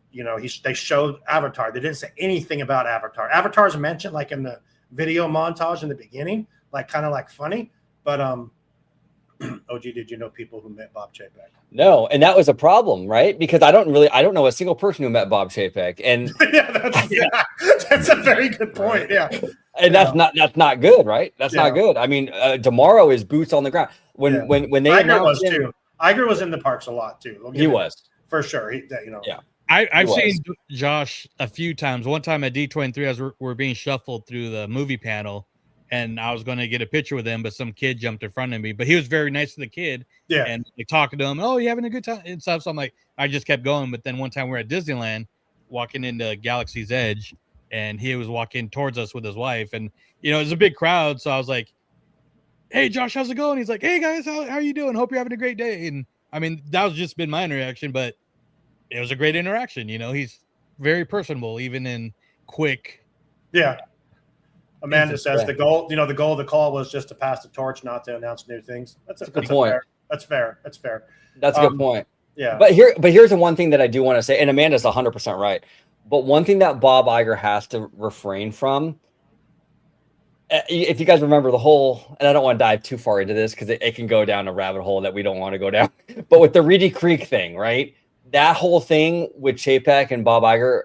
S1: they showed Avatar. They didn't say anything about Avatar. Avatar's mentioned like in the video montage in the beginning, like kind of like funny, but OG, did you know people who met Bob Chapek?
S3: No, and that was a problem, right? Because I don't know a single person who met Bob Chapek, and
S1: that's a very good point. Yeah,
S3: and that's not good, right? That's not good. I mean, tomorrow is boots on the ground. When they
S1: Iger was too. Iger was in the parks a lot too.
S3: He was
S1: for sure.
S3: Yeah.
S4: I've seen Josh a few times. One time at D23, as we're being shuffled through the movie panel, and I was going to get a picture with him, but some kid jumped in front of me. But he was very nice to the kid.
S1: Yeah.
S4: And like, talking to him, oh, you having a good time and stuff. So I'm like, I just kept going. But then one time we're at Disneyland, walking into Galaxy's Edge, and he was walking towards us with his wife. And, it was a big crowd. So I was like, hey, Josh, how's it going? He's like, hey, guys, how are you doing? Hope you're having a great day. And, I mean, that was just been my interaction, but it was a great interaction. He's very personable, even in quick.
S1: Yeah. Amanda says the goal of the call was just to pass the torch, not to announce new things. That's a good point. That's fair. That's
S3: a good point.
S1: Yeah.
S3: But here's the one thing that I do want to say, and Amanda's 100% right. But one thing that Bob Iger has to refrain from, if you guys remember the whole, and I don't want to dive too far into this because it can go down a rabbit hole that we don't want to go down, but with the Reedy Creek thing, right? That whole thing with Chapek and Bob Iger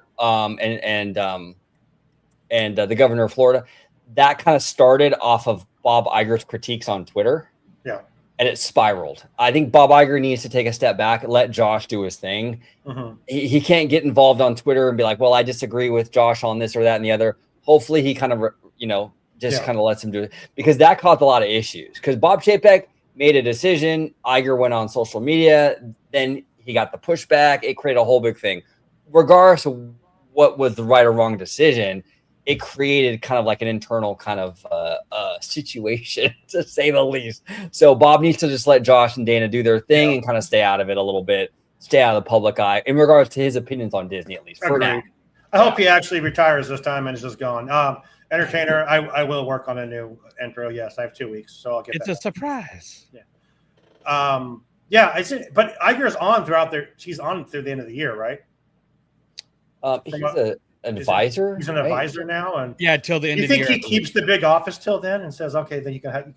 S3: and the governor of Florida, that kind of started off of Bob Iger's critiques on Twitter.
S1: Yeah.
S3: And it spiraled. I think Bob Iger needs to take a step back and let Josh do his thing.
S1: Mm-hmm.
S3: He can't get involved on Twitter and be like, well, I disagree with Josh on this or that and the other. Hopefully he kind of, kind of lets him do it, because that caused a lot of issues. Because Bob Chapek made a decision. Iger went on social media. Then he got the pushback. It created a whole big thing. Regardless of what was the right or wrong decision, it created kind of like an internal kind of situation, to say the least. So Bob needs to just let Josh and Dana do their thing and kind of stay out of it a little bit, stay out of the public eye in regards to his opinions on Disney, at least for now.
S1: I hope he actually retires this time and is just gone. Entertainer, I will work on a new intro. Yes, I have 2 weeks, so I'll get
S4: it's a surprise.
S1: Yeah. Yeah, I see. But Iger's on he's on through the end of the year, right?
S3: He's an advisor.
S1: He's an advisor now, and
S4: till the end of the year.
S1: You think he keeps the big office till then and says, "Okay, then you can."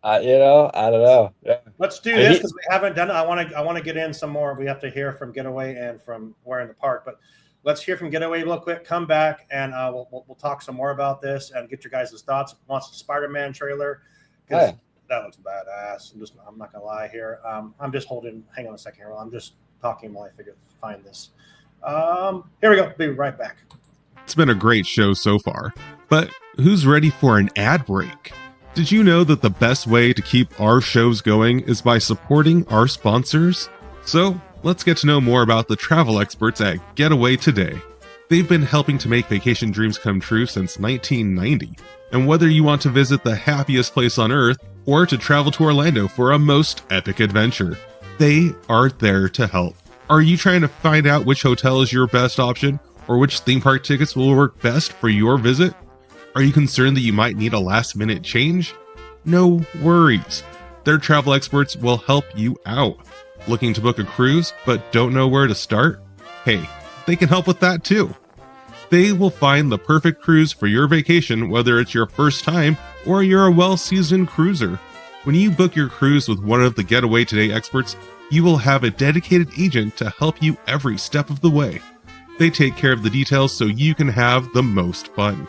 S3: I don't know. Yeah.
S1: Let's do this because we haven't done it. I want to get in some more. We have to hear from Getaway and from We're in the Park, but let's hear from Getaway real quick. Come back and we'll talk some more about this and get your guys' thoughts. Wants the Spider-Man trailer because that looks badass. I'm not gonna lie here. I'm just hang on a second here. I'm just talking while I find this. Here we go. Be right back.
S5: It's been a great show so far, but who's ready for an ad break? Did you know that the best way to keep our shows going is by supporting our sponsors? So, let's get to know more about the travel experts at Getaway Today. They've been helping to make vacation dreams come true since 1990. And whether you want to visit the happiest place on earth or to travel to Orlando for a most epic adventure, they are there to help. Are you trying to find out which hotel is your best option or which theme park tickets will work best for your visit? Are you concerned that you might need a last-minute change? No worries. Their travel experts will help you out. Looking to book a cruise but don't know where to start? Hey, they can help with that too. They will find the perfect cruise for your vacation, whether it's your first time or you're a well-seasoned cruiser. When you book your cruise with one of the Getaway Today experts, you will have a dedicated agent to help you every step of the way. They take care of the details so you can have the most fun.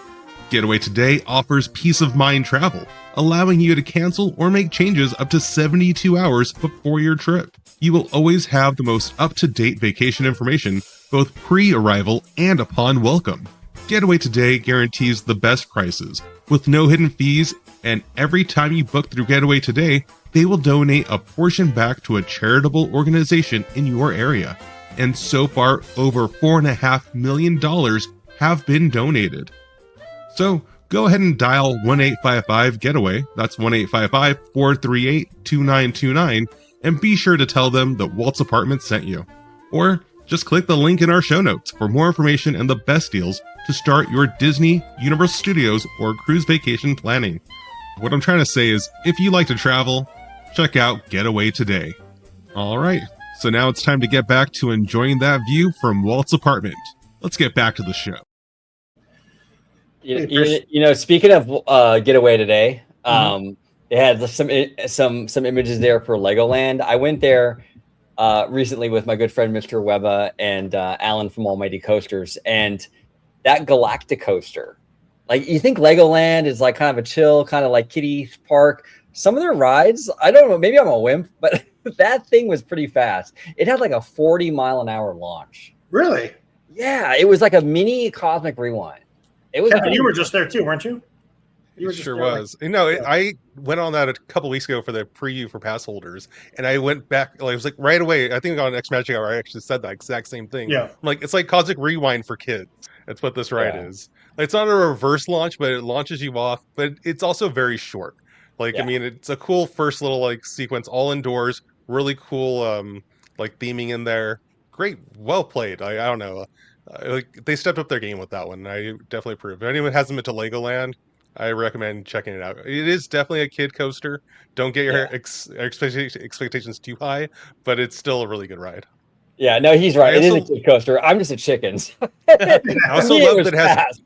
S5: Getaway Today offers peace of mind travel, allowing you to cancel or make changes up to 72 hours before your trip. You will always have the most up-to-date vacation information, both pre-arrival and upon welcome. Getaway Today guarantees the best prices, with no hidden fees, and every time you book through Getaway Today, they will donate a portion back to a charitable organization in your area. And so far, over $4.5 million have been donated. So go ahead and dial 1-855-GETAWAY, that's 1-855-438-2929, and be sure to tell them that Walt's Apartment sent you. Or just click the link in our show notes for more information and the best deals to start your Disney, Universal Studios, or cruise vacation planning. What I'm trying to say is, if you like to travel, check out Getaway Today. Alright, so now it's time to get back to enjoying that view from Walt's apartment. Let's get back to the show.
S3: You know, speaking of Getaway Today, they had some images there for Legoland. I went there recently with my good friend Mr. Webba and Alan from Almighty Coasters, and that Galactic coaster. Like, you think Legoland is like kind of a chill, kind of like kiddie park. Some of their rides, I don't know, maybe I'm a wimp, but that thing was pretty fast. It had like a 40-mile-an-hour launch.
S1: Really?
S3: Yeah, it was like a mini Cosmic Rewind. It was.
S1: Kevin, you were just there too, weren't you? You were just
S5: sure
S1: there,
S5: was. You know, I went on that a couple weeks ago for the preview for pass holders, and I went back. Like, it was like right away. I think on X Magic Hour, I actually said that exact same thing.
S1: Yeah.
S5: I'm like, it's like Cosmic Rewind for kids. That's what this ride is. Like, it's not a reverse launch, but it launches you off. But it's also very short. Like, I mean, it's a cool first little like sequence, all indoors. Really cool, like theming in there. Great, well played. I don't know. Like, they stepped up their game with that one. I definitely approve. If anyone hasn't been to Legoland, I recommend checking it out. It is definitely a kid coaster. Don't get your expectations too high, but it's still a really good ride.
S3: Yeah, no, he's right. It is a kid coaster. I'm just a chickens.
S5: I also love that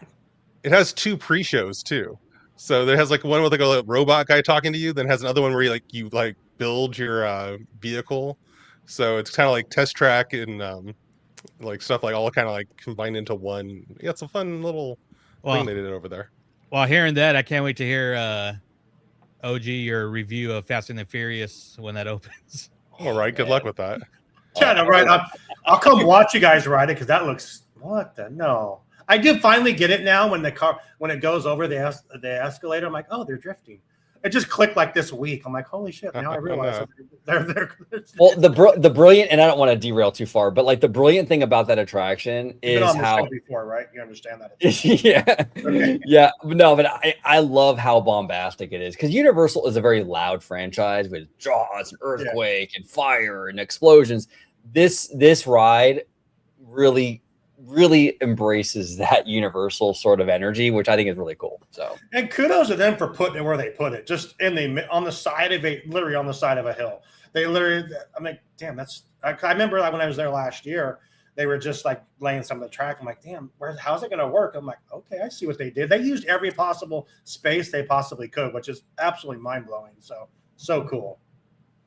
S5: it has two pre-shows too. So there has like one with like a robot guy talking to you, then has another one where you build your vehicle. So it's kind of like test track and like stuff like all kind of like combined into one. Yeah, it's a fun little thing they did over there.
S4: Well, hearing that, I can't wait to hear OG your review of Fast and the Furious when that opens.
S5: All right, good luck with that.
S1: Yeah, no, right. I'll come watch you guys ride it because that looks no. I do finally get it now when it goes over the escalator. I'm like, oh, they're drifting. It just clicked like this week. I'm like, holy shit! Now I realize they're
S3: well, the brilliant, and I don't want to derail too far, but like the brilliant thing about that attraction is how
S1: before, right? You understand that?
S3: Yeah, okay. Yeah, no, but I love how bombastic it is because Universal is a very loud franchise with Jaws, and earthquake, and fire, and explosions. This ride really embraces that Universal sort of energy, which I think is really cool. So,
S1: and kudos to them for putting it where they put it, just on the side of literally on the side of a hill. They literally, I'm like, damn, I remember like when I was there last year, they were just like laying some of the track. I'm like, damn, how's it going to work? I'm like, okay, I see what they did. They used every possible space they possibly could, which is absolutely mind blowing. So cool.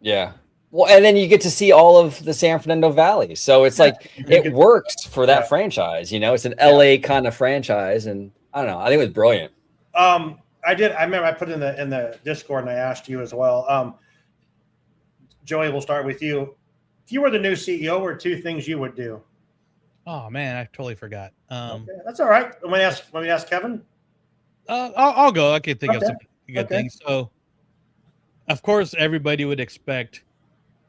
S3: Yeah. Well, and then you get to see all of the San Fernando Valley. So it's like it works for that franchise. You know, it's an LA kind of franchise. And I don't know. I think it was brilliant.
S1: I remember I put in the Discord and I asked you as well. Joey, we'll start with you. If you were the new CEO, what are two things you would do?
S4: Oh, man, I totally forgot.
S1: Okay, that's all right. Let me ask Kevin.
S4: I'll go. I can think of something. good thing. So, of course, everybody would expect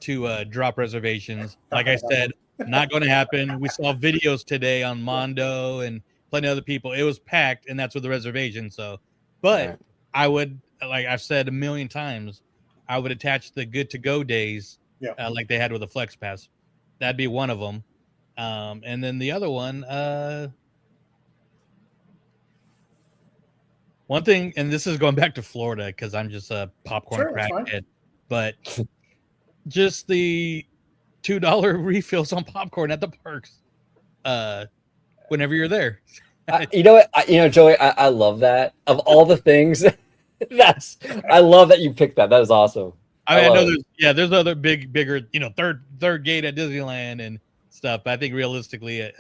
S4: to drop reservations. Like I said, not going to happen. We saw videos today on Mondo and plenty of other people. It was packed, and that's with the reservation. So, but I would, like I've said a million times, I would attach the good to go days, like they had with the Flex Pass. That'd be one of them. And then the other one, one thing, and this is going back to Florida because I'm just a popcorn crackhead, but just the $2 refills on popcorn at the parks whenever you're there.
S3: You know what? Joey, I love that. Of all the things, I love that you picked that. That is awesome.
S4: I mean, I know there's other bigger, third gate at Disneyland and stuff. But I think realistically, it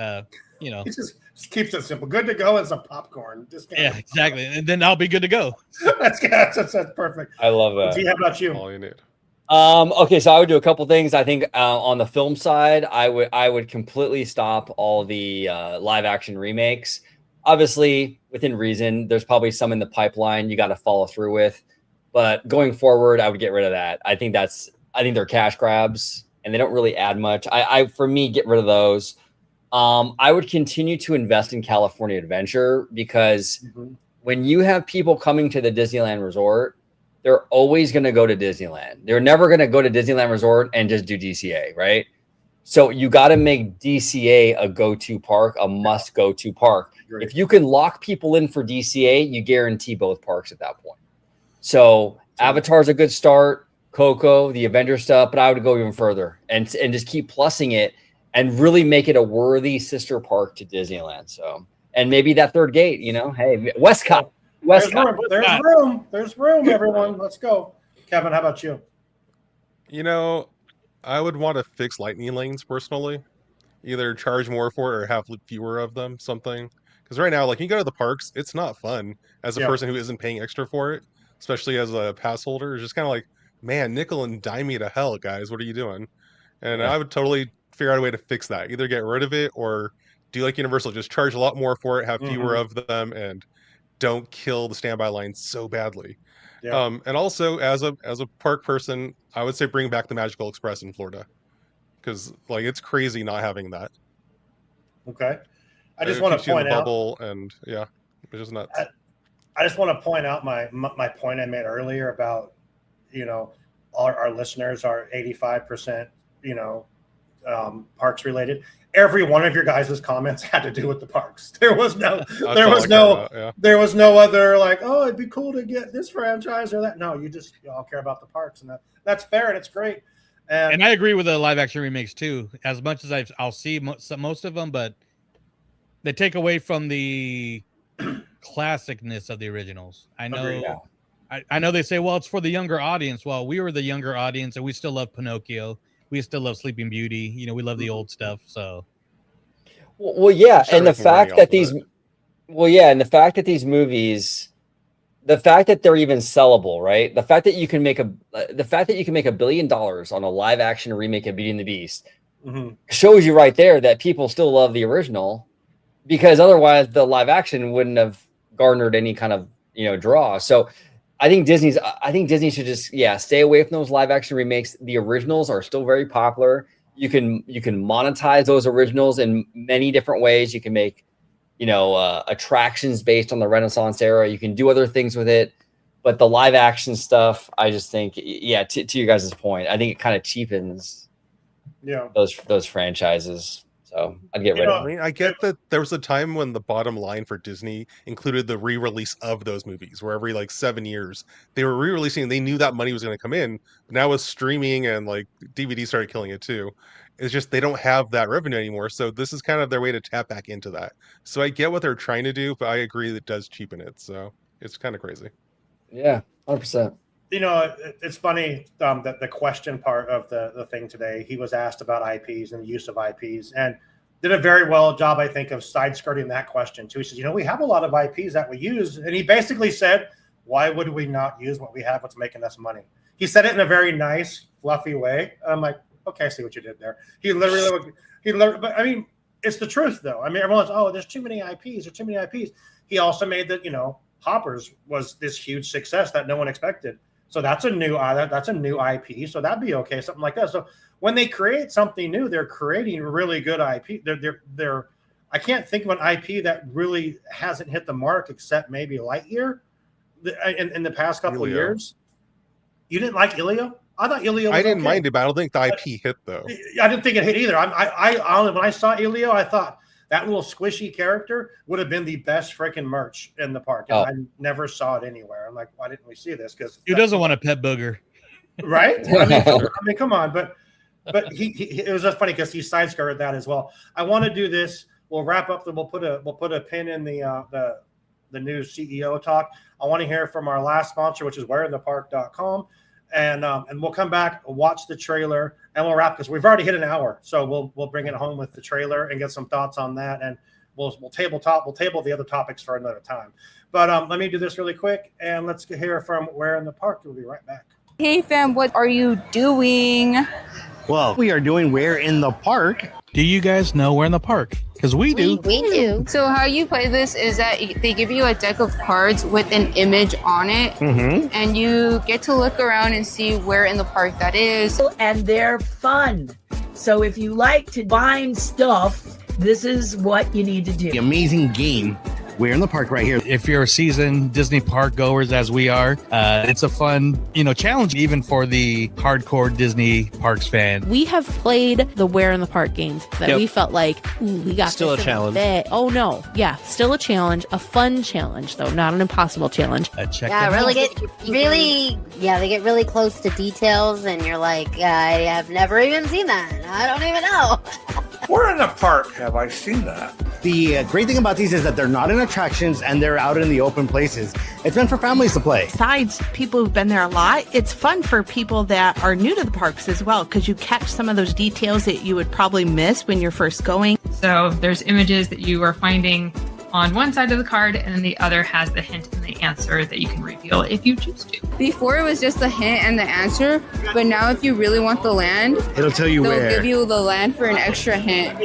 S1: just keeps it simple. Good to go and some popcorn.
S4: Exactly. And then I'll be good to go.
S1: That's perfect.
S3: I love that.
S1: G, how about you?
S5: All you need.
S3: Okay, so I would do a couple things. I think on the film side, I would completely stop all the live action remakes. Obviously, within reason, there's probably some in the pipeline you got to follow through with. But going forward, I would get rid of that. I think they're cash grabs and they don't really add much. For me, get rid of those. I would continue to invest in California Adventure because when you have people coming to the Disneyland Resort, they're always going to go to Disneyland. They're never going to go to Disneyland Resort and just do DCA, right? So you got to make DCA a go-to park, a must-go-to park. Great. If you can lock people in for DCA, you guarantee both parks at that point. So Avatar's a good start, Coco, the Avenger stuff, but I would go even further and just keep plussing it and really make it a worthy sister park to Disneyland. So, and maybe that third gate, hey, Westcott.
S1: There's room, everyone. Let's go. Kevin, how about you?
S5: I would want to fix lightning lanes personally. Either charge more for it or have fewer of them, something. Because right now, you go to the parks, it's not fun as a person who isn't paying extra for it, especially as a pass holder. It's just kind of like, man, nickel and dime me to hell, guys. What are you doing? And I would totally figure out a way to fix that. Either get rid of it or do like Universal, just charge a lot more for it, have fewer of them, and don't kill the standby lines so badly. And also, as a park person, I would say bring back the Magical Express in Florida because it's crazy not having that.
S1: Okay, I just want to point out
S5: bubble and it's just nuts.
S1: I just want to point out my point I made earlier about our listeners are 85% parks related. Every one of your guys' comments had to do with the parks. There was no other it'd be cool to get this franchise or that. No, you all care about the parks, and that's fair and it's great.
S4: And I agree with the live action remakes too. As much as I'll see most of them, but they take away from the classicness of the originals. I know. I know they say, well, it's for the younger audience. Well, we were the younger audience, and we still love Pinocchio. We still love Sleeping Beauty. We love the old stuff. So,
S3: and the fact that these movies, the fact that they're even sellable, right? The fact that you can make $1 billion on a live action remake of Beauty and the Beast shows you right there that people still love the original, because otherwise the live action wouldn't have garnered any kind of draw. So I think Disney should just stay away from those live action remakes. The originals are still very popular. You can monetize those originals in many different ways. You can make attractions based on the Renaissance era. You can do other things with it, but the live action stuff, I just think, to you guys' point, I think it kind of cheapens those franchises. So I'd get rid of it.
S5: I mean, I get that there was a time when the bottom line for Disney included the re-release of those movies, where every 7 years they were re-releasing. They knew that money was going to come in. But now with streaming and DVD started killing it too. It's just they don't have that revenue anymore. So this is kind of their way to tap back into that. So I get what they're trying to do, but I agree that it does cheapen it. So it's kind of crazy.
S3: Yeah, 100%.
S1: It's funny that the question part of the thing today, he was asked about IPs and the use of IPs, and did a very well job, I think, of side skirting that question too. He says, we have a lot of IPs that we use, and he basically said, why would we not use what we have? What's making us money? He said it in a very nice, fluffy way. I'm like, okay, I see what you did there. But I mean, it's the truth though. I mean, everyone's, there's too many IPs or too many IPs. He also made the, Hoppers was this huge success that no one expected. So that's a new IP. So that'd be okay, something like that. So when they create something new, they're creating really good IP. They're I can't think of an IP that really hasn't hit the mark except maybe Lightyear in the past couple of years. You didn't like Ilio? I thought Ilio was
S5: I didn't
S1: okay.
S5: mind it, but I don't think the IP hit though.
S1: I didn't think it hit either. I honestly, when I saw Ilio, I thought that little squishy character would have been the best freaking merch in the park. And I never saw it anywhere. I'm like, why didn't we see this? Because
S4: who doesn't want a pet booger?
S1: Right? I mean, come on. But it was just funny because he side-skirted that as well. I want to do this. We'll wrap up. We'll put a pin in the new CEO talk. I want to hear from our last sponsor, which is whereinthepark.com. And we'll come back, watch the trailer, and we'll wrap because we've already hit an hour. So we'll bring it home with the trailer and get some thoughts on that. And we'll table the other topics for another time. But let me do this really quick, and let's hear from Where in the Park. We'll be right back.
S6: Hey fam, what are you doing?
S7: Well, we are doing Where in the Park.
S4: Do you guys know Where in the Park? Because we do.
S6: We do. So how you play this is that they give you a deck of cards with an image on it, and you get to look around and see where in the park that is.
S8: And they're fun. So if you like to find stuff, this is what you need to do.
S7: The amazing game, Where in the Park, right here.
S4: If you're a seasoned Disney park goers as we are, it's a fun, challenge even for the hardcore Disney parks fan.
S9: We have played the Where in the Park games that we felt like, ooh, we got
S7: still
S9: this
S7: a challenge.
S9: Oh no, yeah, still a challenge, a fun challenge though, not an impossible challenge.
S4: Check
S10: Yeah,
S4: them
S10: really
S4: out.
S10: they get really close to details, and you're like, I have never even seen that. I don't even know.
S11: Where in the park have I seen that?
S7: The great thing about these is that they're not in attractions and they're out in the open places. It's meant for families to play.
S12: Besides people who've been there a lot, it's fun for people that are new to the parks as well, because you catch some of those details that you would probably miss when you're first going.
S13: So there's images that you are finding on one side of the card, and then the other has the hint and the answer that you can reveal if you choose to.
S6: Before it was just the hint and the answer, but now if you really want the land,
S7: It'll tell you
S6: they'll
S7: where.
S6: give you the land for an extra hint.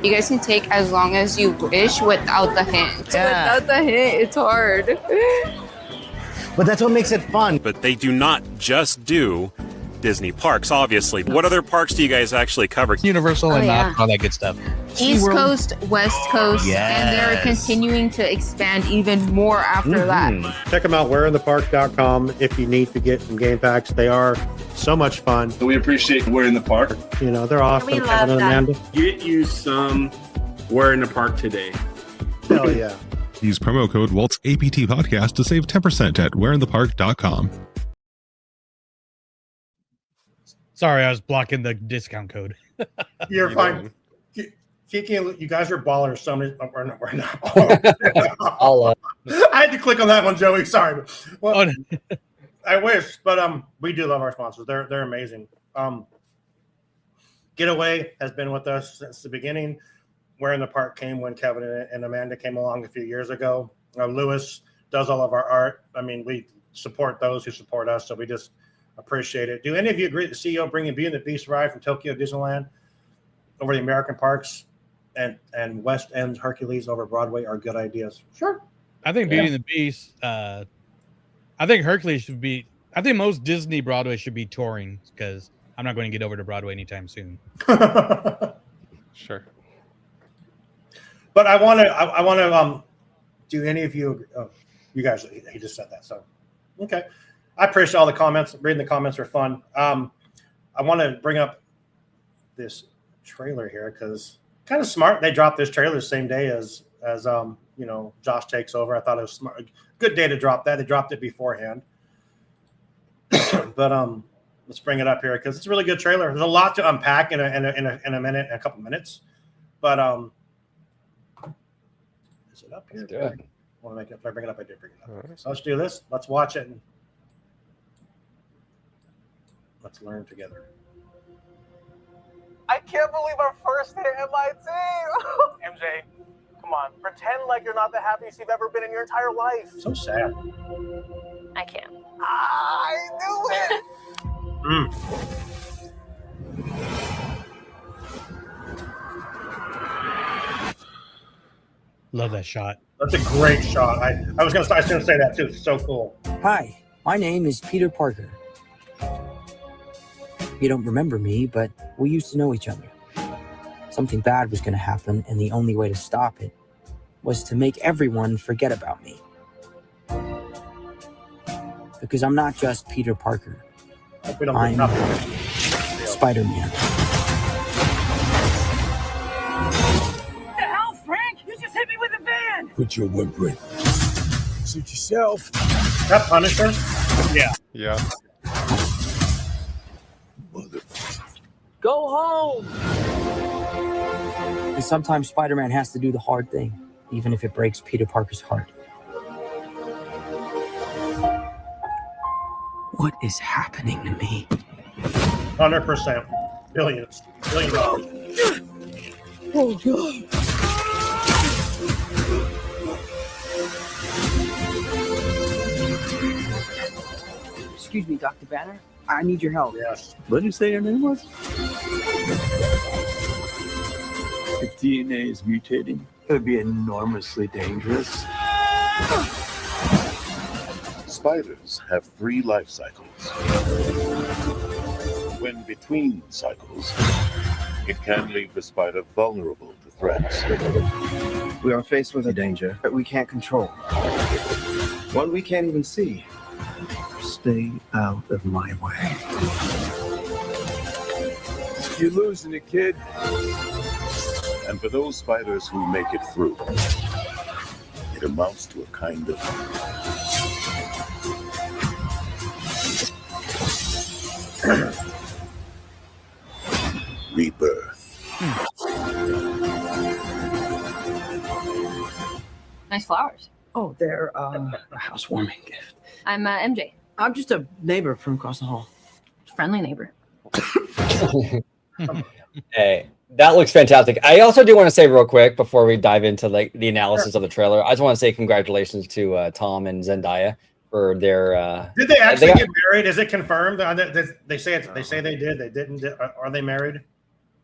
S6: You guys can take as long as you wish without the hint.
S9: Yeah.
S6: Without the hint, it's hard.
S7: But that's what makes it fun.
S14: But they do not just do Disney parks, obviously. What other parks do you guys actually cover?
S4: Universal and not all that good stuff.
S6: East Coast, West Coast, and they're continuing to expand even more after that.
S1: Check them out, whereinthepark.com, if you need to get some game packs. They are so much fun.
S11: We appreciate Where in the Park.
S1: They're awesome.
S8: We love
S1: Kevin and
S8: that.
S1: Amanda.
S11: Get you some Where in the Park today.
S1: Hell yeah.
S5: Use promo code Walt's APT Podcast to save 10% at whereinthepark.com.
S4: Sorry, I was blocking the discount code.
S1: You're fine. Kiki, you guys are ballers. So many, we're not ballers. I had to click on that one, Joey. Sorry. Well, I wish, but we do love our sponsors. They're amazing. Getaway has been with us since the beginning. Where in the Park came when Kevin and Amanda came along a few years ago. Lewis does all of our art. I mean, we support those who support us, so we just appreciate it. Do any of you agree that the CEO bringing Beauty and the Beast ride from Tokyo Disneyland over the American parks and West End Hercules over Broadway are good ideas? Sure.
S4: I think Beauty and the Beast. I think Hercules should be. I think most Disney Broadway should be touring because I'm not going to get over to Broadway anytime soon.
S5: Sure.
S1: But I want to. Do any of you? Oh, you guys. He just said that. So, okay. I appreciate all the comments. Reading the comments are fun. I want to bring up this trailer here because kind of smart. They dropped this trailer the same day as Josh takes over. I thought it was smart. Good day to drop that. They dropped it beforehand. But let's bring it up here because it's a really good trailer. There's a lot to unpack in a couple minutes. But is it up here?
S3: Let's do it.
S1: I want to make it. If I bring it up, I did bring it up. Okay, so let's do this. Let's watch it and let's learn together.
S2: I can't believe our first day at MIT. MJ, come on. Pretend like you're not the happiest you've ever been in your entire life.
S1: So sad.
S10: I can't.
S2: I knew it.
S4: Love that shot.
S1: That's a great shot. I was gonna say that too. It's so cool.
S15: Hi, my name is Peter Parker. You don't remember me, but we used to know each other. Something bad was going to happen, and the only way to stop it was to make everyone forget about me. Because I'm not just Peter Parker. I'm Spider-Man.
S16: What the hell, Frank? You just hit me with a van!
S17: Put your whimpering. Suit yourself.
S1: That Punisher?
S4: Yeah.
S5: Yeah.
S15: Go home! And sometimes Spider-Man has to do the hard thing, even if it breaks Peter Parker's heart. What is happening to me?
S1: 100%. Billions. $1 billion.
S15: Oh, God. Excuse me, Dr. Banner. I need your help.
S1: Yes.
S18: What did you say your name was? If DNA is mutating, it would be enormously dangerous.
S17: Spiders have 3 life cycles. When between cycles, it can leave the spider vulnerable to threats.
S19: We are faced with a danger that we can't control. One we can't even see. Stay out of my way.
S17: You're losing it, kid. And for those spiders who make it through, it amounts to a kind of rebirth.
S20: Nice flowers.
S15: Oh, they're a housewarming gift.
S20: I'm MJ.
S15: I'm just a neighbor from across the hall.
S20: Friendly neighbor.
S3: Hey, that looks fantastic. I also do want to say real quick before we dive into like the analysis of the trailer, I just want to say congratulations to Tom and Zendaya for their.
S1: Did they actually get married? Is it confirmed? They say they did. They didn't. Are they married?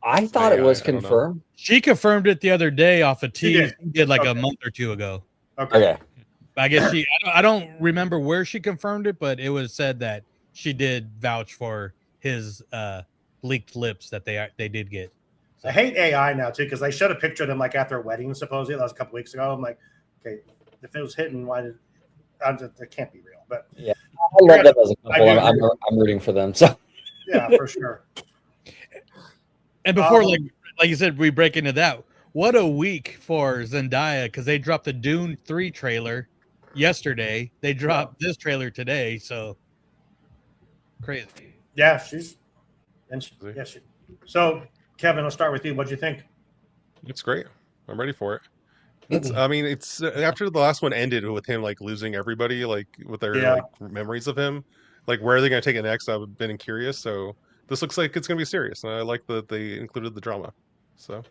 S3: I thought it was confirmed.
S4: She confirmed it the other day off a tease. She did like a month or two ago.
S1: Okay.
S4: I guess I don't remember where she confirmed it, but it was said that she did vouch for his leaked lips that they did get.
S1: I hate AI now too because they showed a picture of them like at their wedding supposedly. That was a couple weeks ago. I'm like, okay, if it was hidden, why did it can't be real? But
S3: yeah, I love them as a couple. I'm rooting for them. So
S1: yeah, for sure.
S4: And before, like you said, we break into that. What a week for Zendaya because they dropped the Dune 3 trailer yesterday. They dropped this trailer today. So crazy.
S1: Yeah, So, Kevin, I'll start with you. What'd you think?
S5: It's great. I'm ready for it. It's after the last one ended with him like losing everybody, like with their like memories of him. Like, where are they going to take it next? I've been curious. So this looks like it's going to be serious, and I like that they included the drama. So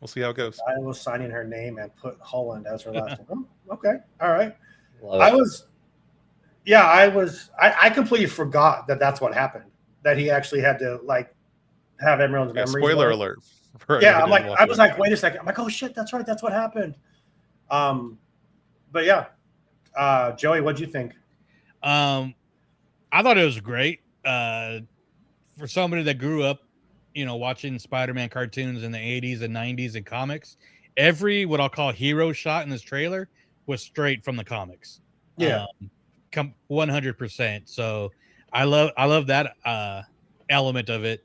S5: we'll see how it goes.
S1: I was signing her name and put Holland as her last name. Okay, all right. I completely forgot that that's what happened. That he actually had to like have everyone's memories.
S5: Spoiler alert.
S1: Yeah, I was like, wait a second. I'm like, oh shit, that's right, that's what happened. But yeah, Joey, what'd you think?
S4: I thought it was great. For somebody that grew up, watching Spider-Man cartoons in the 80s and 90s and comics, every what I'll call hero shot in this trailer was straight from the comics.
S1: Yeah.
S4: 100%. So I love that element of it.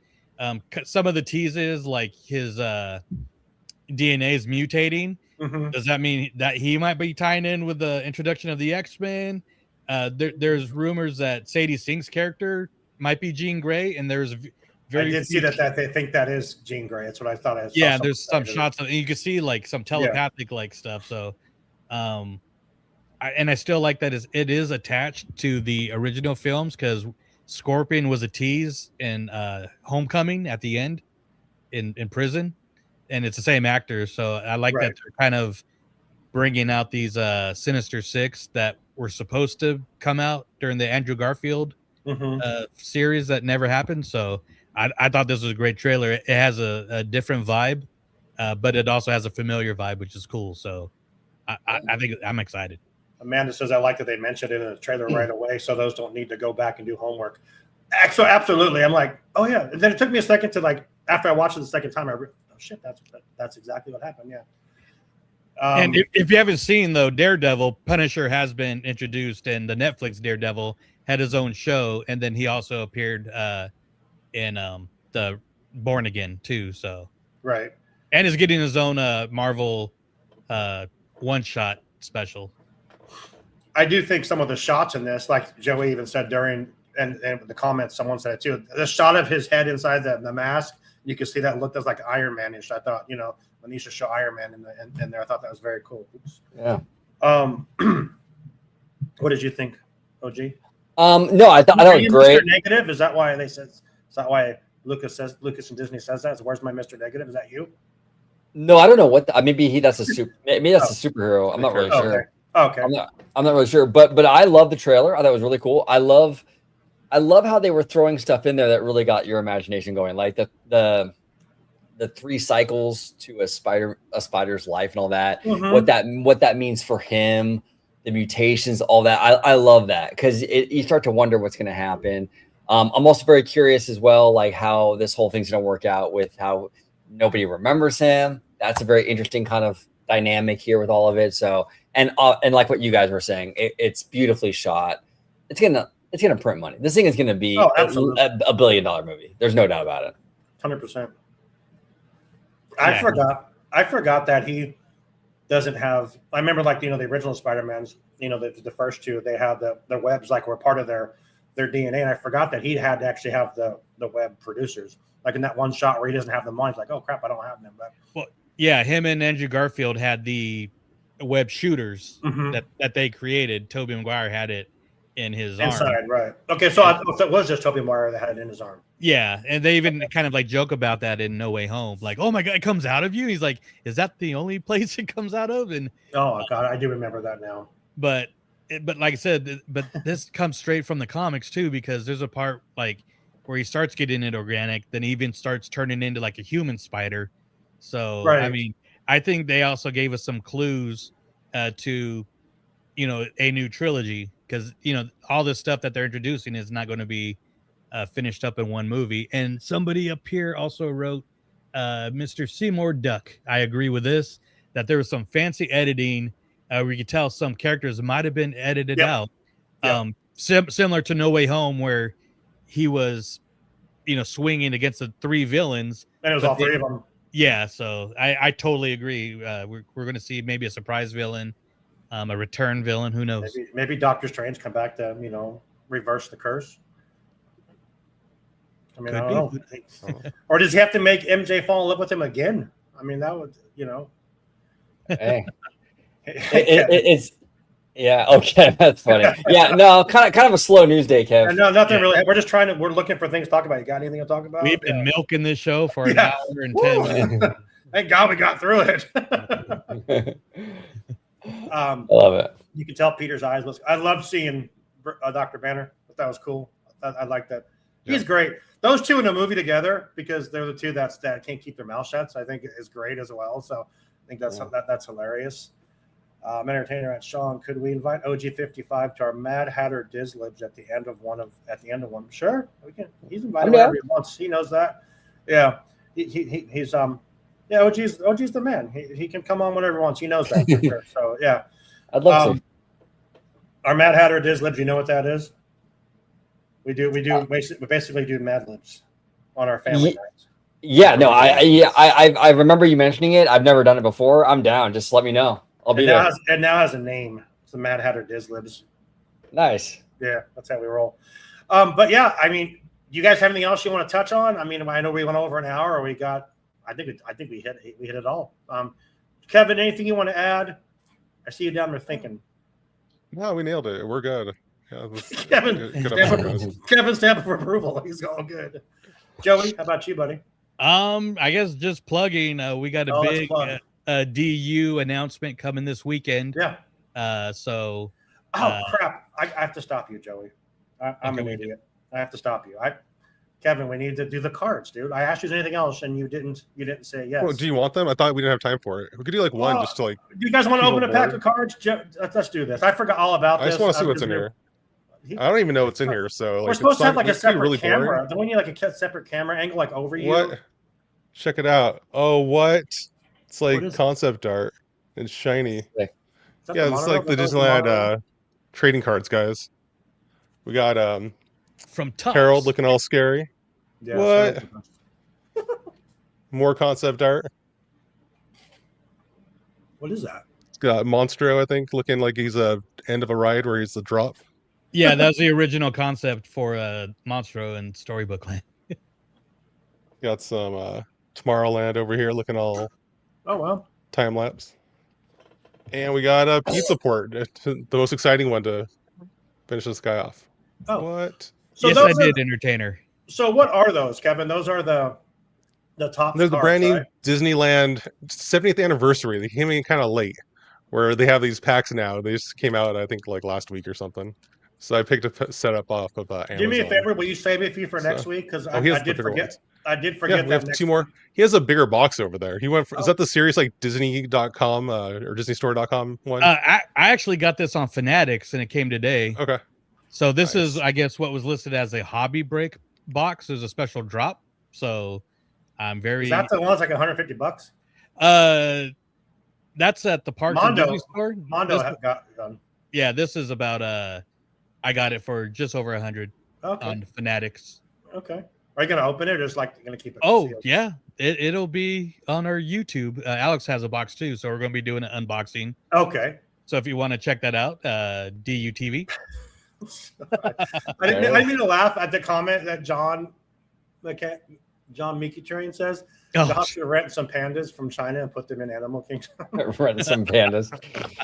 S4: Some of the teases, like his DNA is mutating.
S1: Mm-hmm.
S4: Does that mean that he might be tying in with the introduction of the X-Men? There's rumors that Sadie Sink's character might be Jean Grey, and there's
S1: I did see that they think that is Jean Grey. That's what I thought.
S4: Yeah, there's some shots of, you can see like some telepathic like stuff. So, I still like that it is attached to the original films because Scorpion was a tease in Homecoming at the end in prison, and it's the same actor. So I like that they're kind of bringing out these Sinister Six that were supposed to come out during the Andrew Garfield series that never happened. So I thought this was a great trailer. It has a different vibe, but it also has a familiar vibe, which is cool. So I think I'm excited.
S1: Amanda says, I like that they mentioned it in the trailer right away, so those don't need to go back and do homework. So absolutely. I'm like, oh, yeah. And then it took me a second to, like, after I watched it the second time, oh, shit, that's exactly what happened, yeah.
S4: And if you haven't seen, though, Daredevil, Punisher has been introduced, and the Netflix Daredevil had his own show, and then he also appeared in the Born Again, too. So
S1: right.
S4: And is getting his own Marvel one-shot special.
S1: I do think some of the shots in this, like Joey even said during, and the comments, someone said it too, the shot of his head inside the mask, you can see that looked as like Iron Man-ish. I thought, when they used to show Iron Man in there, I thought that was very cool. Oops.
S3: Yeah.
S1: What did you think, OG?
S3: No, I thought it was great.
S1: Mr. Negative? Is that why they said? Is that why Lucas and Disney says that? So where's my Mr. Negative? Is that you?
S3: No, I don't know what. Maybe that's a superhero. I'm not really sure.
S1: Okay.
S3: I'm not really sure, but I love the trailer. I thought it was really cool. I love how they were throwing stuff in there that really got your imagination going, like the 3 cycles to a spider's life and all that.
S1: Mm-hmm.
S3: What that means for him, the mutations, all that. I love that because you start to wonder what's going to happen. I'm also very curious as well, like how this whole thing's going to work out with how nobody remembers him. That's a very interesting kind of dynamic here with all of it. So, and like what you guys were saying, it's beautifully shot. It's gonna print money. This thing is gonna be a $1 billion movie. There's no doubt about it.
S1: 100%. I forgot that he doesn't have. I remember, like, the original Spider-Mans. The first 2, they had the webs, like, were part of their DNA, and I forgot that he had to actually have the web producers. Like in that one shot where he doesn't have the money, he's like, oh crap, I don't have them. But
S4: well, yeah, him and Andrew Garfield had the web shooters that they created. Tobey Maguire had it in his
S1: inside,
S4: arm.
S1: Right? Okay, so I thought it was just Tobey Maguire that had it in his arm.
S4: Yeah, and they even kind of like joke about that in No Way Home, like, "Oh my God, it comes out of you." He's like, "Is that the only place it comes out of?" And
S1: oh God, I do remember that now.
S4: But like I said, but this comes straight from the comics too, because there's a part like where he starts getting it organic, then he even starts turning into like a human spider. So right. I mean, I think they also gave us some clues to, a new trilogy, because all this stuff that they're introducing is not going to be finished up in one movie. And somebody up here also wrote, Mr. Seymour Duck. I agree with this, that there was some fancy editing where you could tell some characters might have been edited out. Similar to No Way Home, where he was, swinging against the 3 villains.
S1: And it was all 3 of them.
S4: Yeah, so I totally agree. We're going to see maybe a surprise villain, a return villain. Who knows?
S1: Maybe Doctor Strange come back to, reverse the curse. I mean, I don't know. Or does he have to make MJ fall in love with him again? I mean, that would,
S3: Hey. It's yeah, okay, that's funny. Yeah, no, kind of a slow news day, Kev.
S1: No, nothing really. We're looking for things to talk about. You got anything to talk about?
S4: We've been milking this show for an hour and 10 minutes.
S1: Thank God we got through it.
S3: I love it.
S1: You can tell Peter's eyes. I love seeing Dr. Banner. That was cool. I like that. He's great. Those 2 in a movie together, because they're the 2 that can't keep their mouth shut. So I think is great as well. So I think that's hilarious. Entertainer at Sean, could we invite OG55 to our Mad Hatter Dislibs at the end of one? Sure, we can. He's invited whenever he wants. He knows that. Yeah, he's OG's the man. He can come on whenever he wants. He knows that for sure. So yeah,
S3: I'd love to.
S1: Our Mad Hatter Dislibs. You know what that is? We basically do Mad Libs on our family nights.
S3: Yeah, no, I remember you mentioning it. I've never done it before. I'm down. Just let me know. I'll be there.
S1: It now has a name. It's the Mad Hatter Dislibs.
S3: Nice.
S1: Yeah, that's how we roll. But yeah, I mean, do you guys have anything else you want to touch on? I mean, I know we went over an hour, or we got. I think we hit it all. Kevin, anything you want to add? I see you down there thinking.
S5: No, we nailed it. We're good. Yeah,
S1: Kevin's stamping for approval. He's all good. Joey, how about you, buddy?
S4: I guess just plugging. We got a big DU announcement coming this weekend.
S1: Yeah.
S4: So.
S1: Oh crap! I have to stop you, Joey. I'm an idiot. I have to stop you. Kevin, we need to do the cards, dude. I asked you anything else, and you didn't say yes.
S5: Well, do you want them? I thought we didn't have time for it. We could do like one, just to like.
S1: Do you guys want to open a pack of cards? Let's do this. I forgot all about this.
S5: I just want to see what's in here. I don't even know what's in here. So like,
S1: we're supposed to have like a separate
S5: really
S1: camera.
S5: boring.
S1: Don't we need like a separate camera angle, like over you?
S5: What? Check it out. Oh, what? It's like concept art. It's shiny. Yeah, it's like the Disneyland trading cards, guys. We got
S4: from Tufts.
S5: Harold looking all scary.
S1: Yeah,
S5: what? More concept art.
S1: What is that?
S5: It's got Monstro, I think, looking like he's a end of a ride where he's the drop.
S4: Yeah, that was the original concept for Monstro and Storybook Land.
S5: Got some Tomorrowland over here looking all time lapse. And we got a Pizza Port, the most exciting one to finish this guy off.
S1: Oh,
S5: what?
S4: So yes, I did, Entertainer.
S1: So what are those, Kevin? Those are the top.
S5: They're the brand new Disneyland 70th anniversary. They came in kind of late, where they have these packs now. They just came out, I think, like last week or something. So I picked a setup off of Amazon.
S1: Do me a favor, will you save it for next week? Because I did forget.
S5: Ones.
S1: I did forget.
S5: Yeah, we have two more. He has a bigger box over there. He went. Is that the series like Disney.com or DisneyStore.com one?
S4: I actually got this on Fanatics and it came today.
S5: Okay.
S4: So this is, I guess, what was listed as a hobby break box. There's a special drop. So I'm very.
S1: Is that the one that's like $150?
S4: That's at the Parks and Disney store.
S1: Mondo got done.
S4: Yeah, this is about I got it for just over 100 on Fanatics.
S1: Okay. Are you gonna open it or just like gonna keep it?
S4: Oh
S1: sealed?
S4: yeah, it'll be on our YouTube. Alex has a box too, so we're gonna be doing an unboxing.
S1: Okay.
S4: So if you want to check that out, DUTV.
S1: I didn't mean to laugh at the comment that John Mickey Train says. Josh should rent some pandas from China and put them in Animal Kingdom.
S3: Rent some pandas.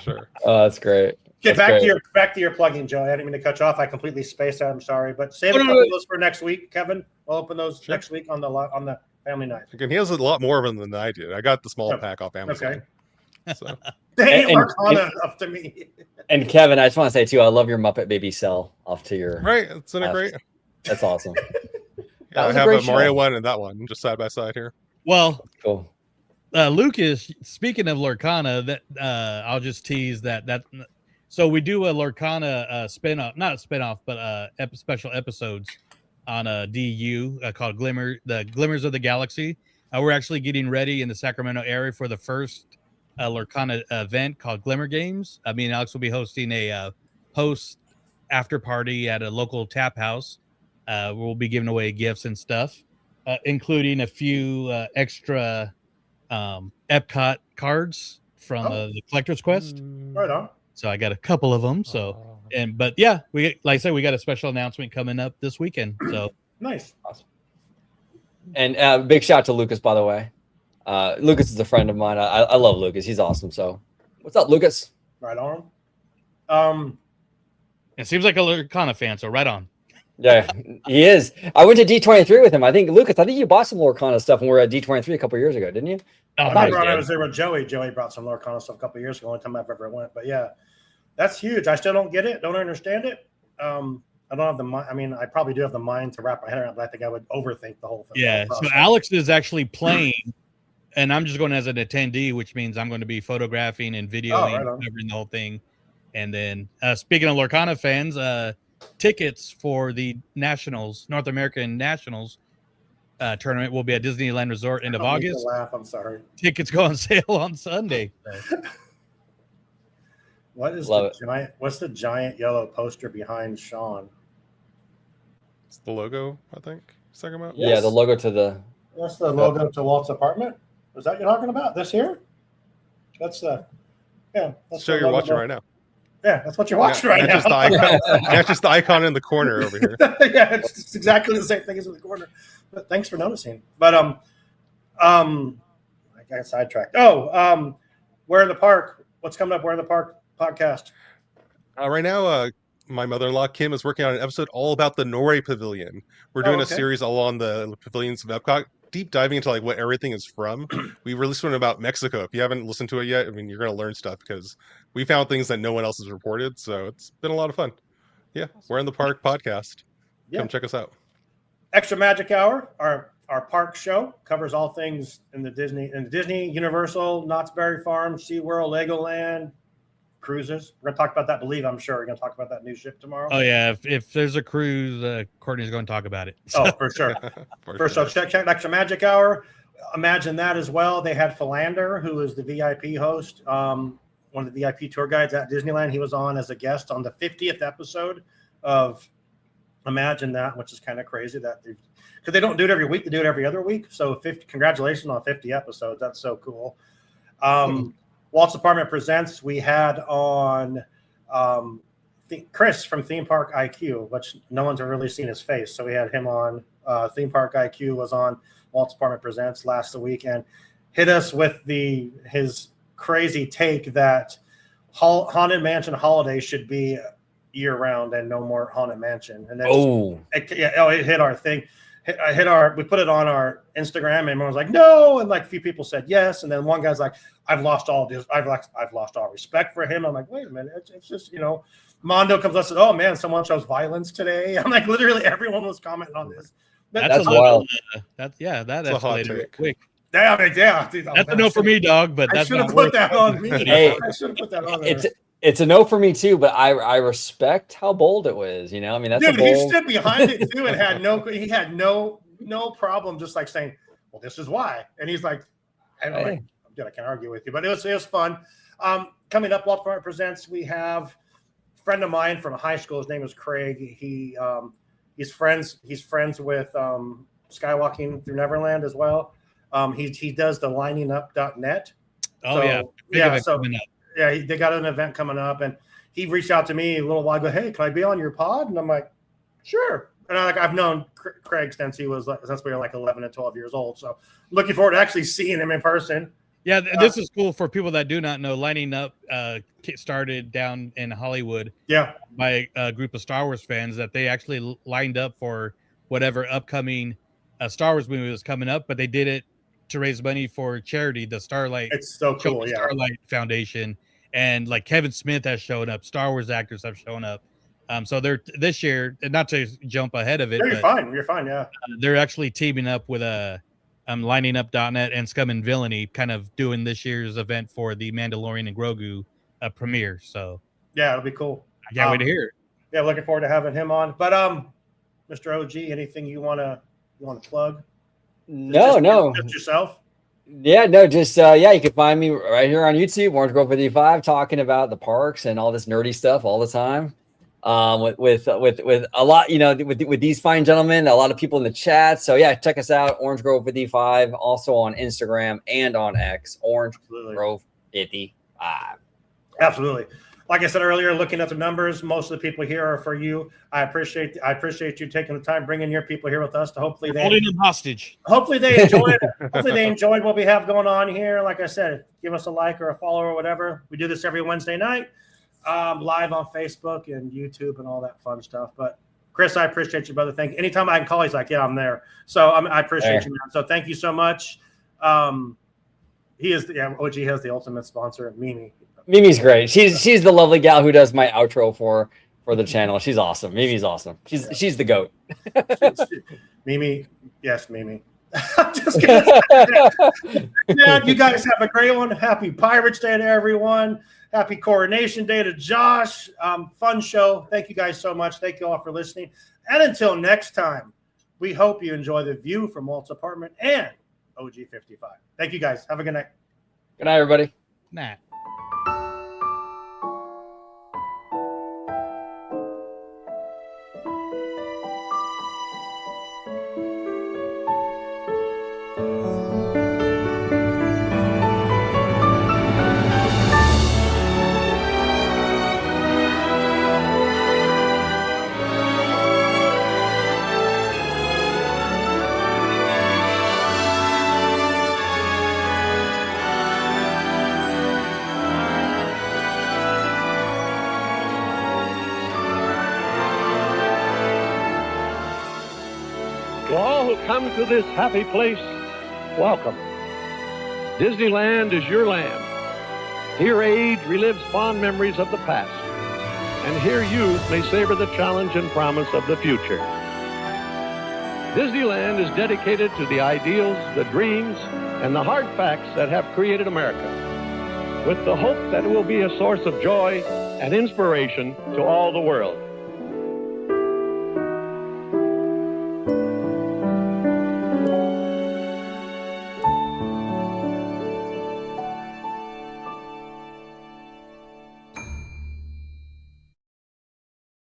S5: Sure.
S3: Oh, that's great.
S1: Get back to your plugging, Joe. I didn't mean to cut you off. I completely spaced out. I'm sorry, but save a couple of those for next week, Kevin. We'll open those next week on the family night.
S5: Again, he has a lot more of them than I did. I got the small pack off Amazon.
S1: Okay.
S5: So.
S1: They ain't Arcana enough to me.
S3: And Kevin, I just want to say too, I love your Muppet Baby cell off to your
S5: right. It's in a great.
S3: That's awesome.
S5: Yeah, I have a Mario one and that one just side by side here.
S4: Well,
S3: cool.
S4: Lucas, speaking of Lorcana, that I'll just tease that. So we do a Lorcana spinoff, not a spinoff, but special episodes on a DU called the Glimmers of the Galaxy. We're actually getting ready in the Sacramento area for the first Lorcana event called Glimmer Games. Me and Alex will be hosting a post after party at a local tap house. We'll be giving away gifts and stuff, including a few extra Epcot cards from the Collector's Quest.
S1: Right on.
S4: So I got a couple of them. So but yeah, like I said, we got a special announcement coming up this weekend. So
S1: nice.
S3: Awesome. And big shout out to Lucas, by the way. Lucas is a friend of mine. I love Lucas. He's awesome. So what's up, Lucas?
S1: Right on.
S4: It seems like a Lorcana fan. So right on.
S3: Yeah, he is. I went to D23 with him. I think Lucas. I think you bought some Lorcana stuff when we were at D23 a couple years ago, didn't you?
S1: I remember when I was there with Joey. Joey brought some Lorcana stuff a couple years ago. Only time I've ever went. But yeah, that's huge. I still don't get it. Don't understand it. I don't have the mind. I mean, I probably do have the mind to wrap my head around, but I think I would overthink the whole thing.
S4: Yeah. So Alex is actually playing, and I'm just going as an attendee, which means I'm going to be photographing and videoing, covering the whole thing. And then, speaking of Lorcana fans, tickets for the North American Nationals tournament will be at Disneyland Resort end of August.
S1: Laugh. I'm sorry.
S4: Tickets go on sale on Sunday.
S1: What's the giant yellow poster behind Sean?
S5: It's the logo, I think. Talking about?
S3: Yeah, the logo to the.
S1: That's the logo to Walt's apartment. Is that you're talking about? This here? That's the. Yeah.
S5: That's show you're watching right now.
S1: Yeah, that's what you're watching right now.
S5: Just the icon. That's just the icon in the corner over here.
S1: Yeah, it's exactly the same thing as in the corner. But thanks for noticing. But I got sidetracked. Where in the Park? What's coming up? Where in the Park podcast?
S5: Right now, my mother-in-law Kim is working on an episode all about the Norway Pavilion. We're doing a series all on the pavilions of Epcot, deep diving into like what everything is from. We released one about Mexico. If you haven't listened to it yet, I mean, you're going to learn stuff because we found things that no one else has reported. So it's been a lot of fun. Yeah, We're in the Park podcast. Come check us out.
S1: Extra Magic Hour, our park show, covers all things in the Disney, Universal, Knott's Berry Farm, SeaWorld, Legoland, cruises. We're gonna talk about that. I'm sure we're gonna talk about that new ship tomorrow.
S4: Oh yeah, if there's a cruise, Courtney's going to talk about it.
S1: Oh, for sure. So check Extra Magic Hour. Imagine that as well. They had Philander, who is the VIP host, one of the VIP tour guides at Disneyland. He was on as a guest on the 50th episode of Imagine That, which is kind of crazy that because they don't do it every week; they do it every other week. So, congratulations on 50 episodes. That's so cool. Walt's Apartment Presents. We had on Chris from Theme Park IQ, which no one's really seen his face. So we had him on. Theme Park IQ was on Walt's Apartment Presents last week and hit us with his crazy take that Haunted Mansion Holiday should be year round and no more Haunted Mansion. And it hit our thing. We put it on our Instagram and everyone was like, no. And like a few people said yes. And then one guy's like, I've lost all respect for him. I'm like, wait a minute. It's just, Mondo comes up and says, oh man, someone shows violence today. I'm like, literally everyone was commenting on this.
S4: That's wild. That escalated quick.
S1: Yeah, dude,
S4: that's a no for me, dog. But
S1: I should have put that on me. I should have put that on there.
S3: It's a no for me too, but I respect how bold it was. I mean, that's
S1: dude. He stood behind it too and he had no problem just like saying, well, this is why. And he's like, I can't argue with you, but it was fun. Coming up, Walt Presents. We have a friend of mine from high school. His name is Craig. He's friends with Skywalking Through Neverland as well. He does the liningup.net. They got an event coming up, and he reached out to me a little while ago. Hey, can I be on your pod? And I'm like, sure. And I've known Craig since we were like 11 and 12 years old. So looking forward to actually seeing him in person.
S4: Yeah, this is cool for people that do not know. Lining Up started down in Hollywood.
S1: Yeah,
S4: by a group of Star Wars fans that they actually lined up for whatever upcoming Star Wars movie was coming up, but they did it to raise money for charity, the Starlight.
S1: It's so cool,
S4: Starlight Foundation, and like Kevin Smith has shown up. Star Wars actors have shown up. So they're this year, not to jump ahead of it.
S1: You're fine. Yeah,
S4: they're actually teaming up with liningup.net and Scum and Villainy, kind of doing this year's event for the Mandalorian and Grogu premiere. So
S1: yeah, it'll be cool.
S4: I can't wait to hear it.
S1: Yeah, looking forward to having him on. But Mr. OG, anything you want to plug?
S3: No.
S1: Just yourself?
S3: Yeah, no, just you can find me right here on YouTube, Orange Grove 55, talking about the parks and all this nerdy stuff all the time. With a lot, with these fine gentlemen, a lot of people in the chat. So yeah, check us out, Orange Grove 55, also on Instagram and on X, Orange Grove 55.
S1: Absolutely. Like I said earlier, looking at the numbers, most of the people here are for you. I appreciate you taking the time, bringing your people here with us to hopefully
S4: holding them hostage.
S1: Hopefully they enjoyed it. Hopefully they enjoyed what we have going on here. Like I said, give us a like or a follow or whatever. We do this every Wednesday night, live on Facebook and YouTube and all that fun stuff. But Chris, I appreciate you, brother. Thank you. Anytime I can call, he's like, yeah, I'm there. So I appreciate you, man. So thank you so much. OG has the ultimate sponsor, Mimie.
S3: Mimie's great. She's the lovely gal who does my outro for the channel. She's awesome. Mimie's awesome. She's the goat.
S1: Mimie, yes, Mimie. I'm just kidding. Yeah, you guys have a great one. Happy Pirates Day to everyone. Happy Coronation Day to Josh. Fun show. Thank you guys so much. Thank you all for listening. And until next time, we hope you enjoy the view from Walt's apartment and OG 55. Thank you guys. Have a good night.
S3: Good night, everybody.
S4: Nah.
S21: Come to this happy place, welcome. Disneyland is your land. Here age relives fond memories of the past, and here youth may savor the challenge and promise of the future. Disneyland is dedicated to the ideals, the dreams, and the hard facts that have created America, with the hope that it will be a source of joy and inspiration to all the world.